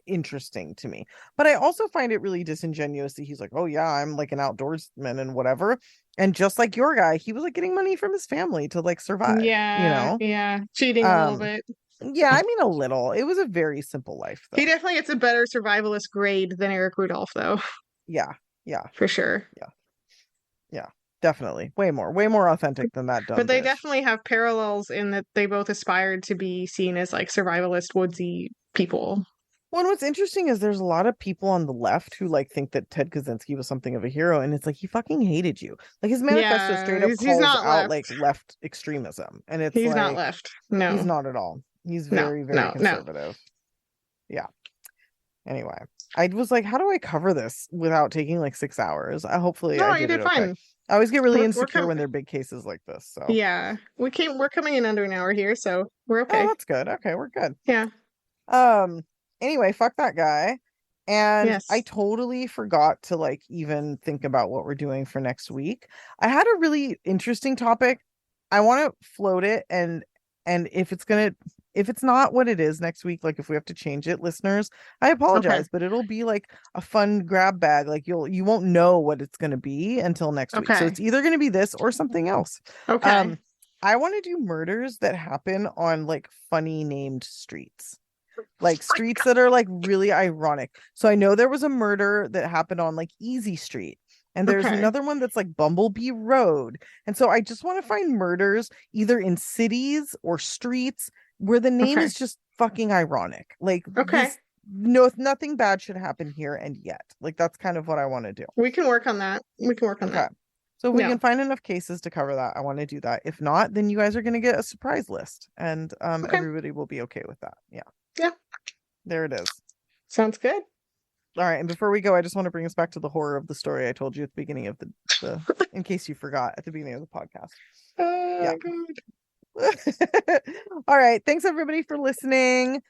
interesting to me. But I also find it really disingenuous that he's like, oh yeah, I'm like an outdoorsman and whatever. And just like your guy, he was like getting money from his family to like survive, you Yeah, know? yeah. Cheating a little Um, bit. yeah, I mean a little. It was a very simple life He though. definitely gets a better survivalist grade than Eric Rudolph, though, Yeah, yeah, for sure. yeah, yeah. Definitely. Way more authentic than that dumb But they bitch. definitely have parallels in that they both aspired to be seen as like survivalist, woodsy people. Well, and what's interesting is there's a lot of people on the left who like think that Ted Kaczynski was something of a hero, and it's like he fucking hated you. Like his manifesto straight Yeah, up he's calls not out left. like left extremism, and it's He's not like left. he's No, not at all. He's no, very, very no, no. conservative. Yeah. Anyway, I was like, how do I cover this without taking like 6 hours? Hopefully I No, you did it did okay. fine. I always get really We're insecure coming. when they're big cases like this. So, Yeah, we're coming in under an hour here, so we're oh, okay. that's good. Okay, we're good. Yeah. Um, anyway, fuck that guy. And I Yes. totally forgot to like even think about what we're doing for next week. I had a really interesting topic. I want to float it and if it's not what it is next week, like if we have to change it, listeners, I Okay. apologize, but it'll be like a fun grab bag. Like you won't know what it's gonna be until next week. So Okay. it's either gonna be this or something else. Okay. Um, I want to do murders that happen on like funny named streets, like streets that are like really ironic. So I know there was a murder that happened on like Easy Street, and there's Okay. another one that's like Bumblebee Road. And so I just want to find murders either in cities or streets where the name Okay. is just fucking ironic. Like Okay. this, no, nothing bad should happen here and yet. Like that's kind of what I want to do. We can work on that. We can work on Okay. that. So if we Yeah. can find enough cases to cover that, I want to do that. If not, then you guys are going to get a surprise list, and Okay. everybody will be okay with that. Yeah. Yeah. There it is. Sounds good. All right, and before we go, I just want to bring us back to the horror of the story I told you at the beginning of the in case you forgot at the beginning of the podcast. Yeah. God. All right, thanks everybody for listening.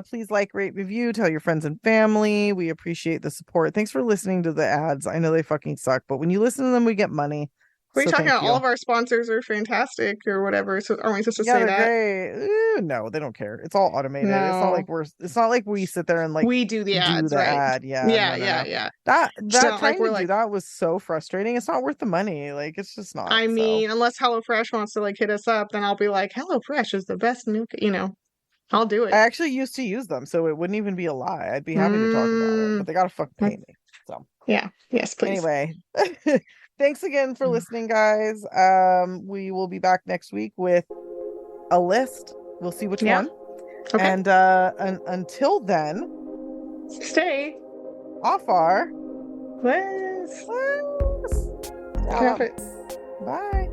Please like, rate, review, tell your friends and family. We appreciate the support. Thanks for listening to the ads. I know they fucking suck, but when you listen to them, we get money. What are you So talking thank about? All you. of our sponsors are fantastic or whatever. So aren't we supposed to Yeah, say they're that? great. No, they don't care. It's all automated. No. It's not like we sit there and like We do the do ads, the right? ad. Yeah, Yeah, no, no, yeah, no. yeah. It's That not like trying we're to do like, that was so frustrating. It's not worth the money. Like it's just not. I So mean, unless HelloFresh wants to like hit us up, then I'll be like, HelloFresh is the best new, I'll do I it. actually used to use them, so it wouldn't even be a lie. I'd be happy to talk about it, Mm, but they gotta fucking pay me. So yeah. Yes, please. anyway, thanks again for listening, guys. We will be back next week with a list. We'll see which Yeah. one. Okay. And until then, Stay. off our Liz. list. Traffic. Bye.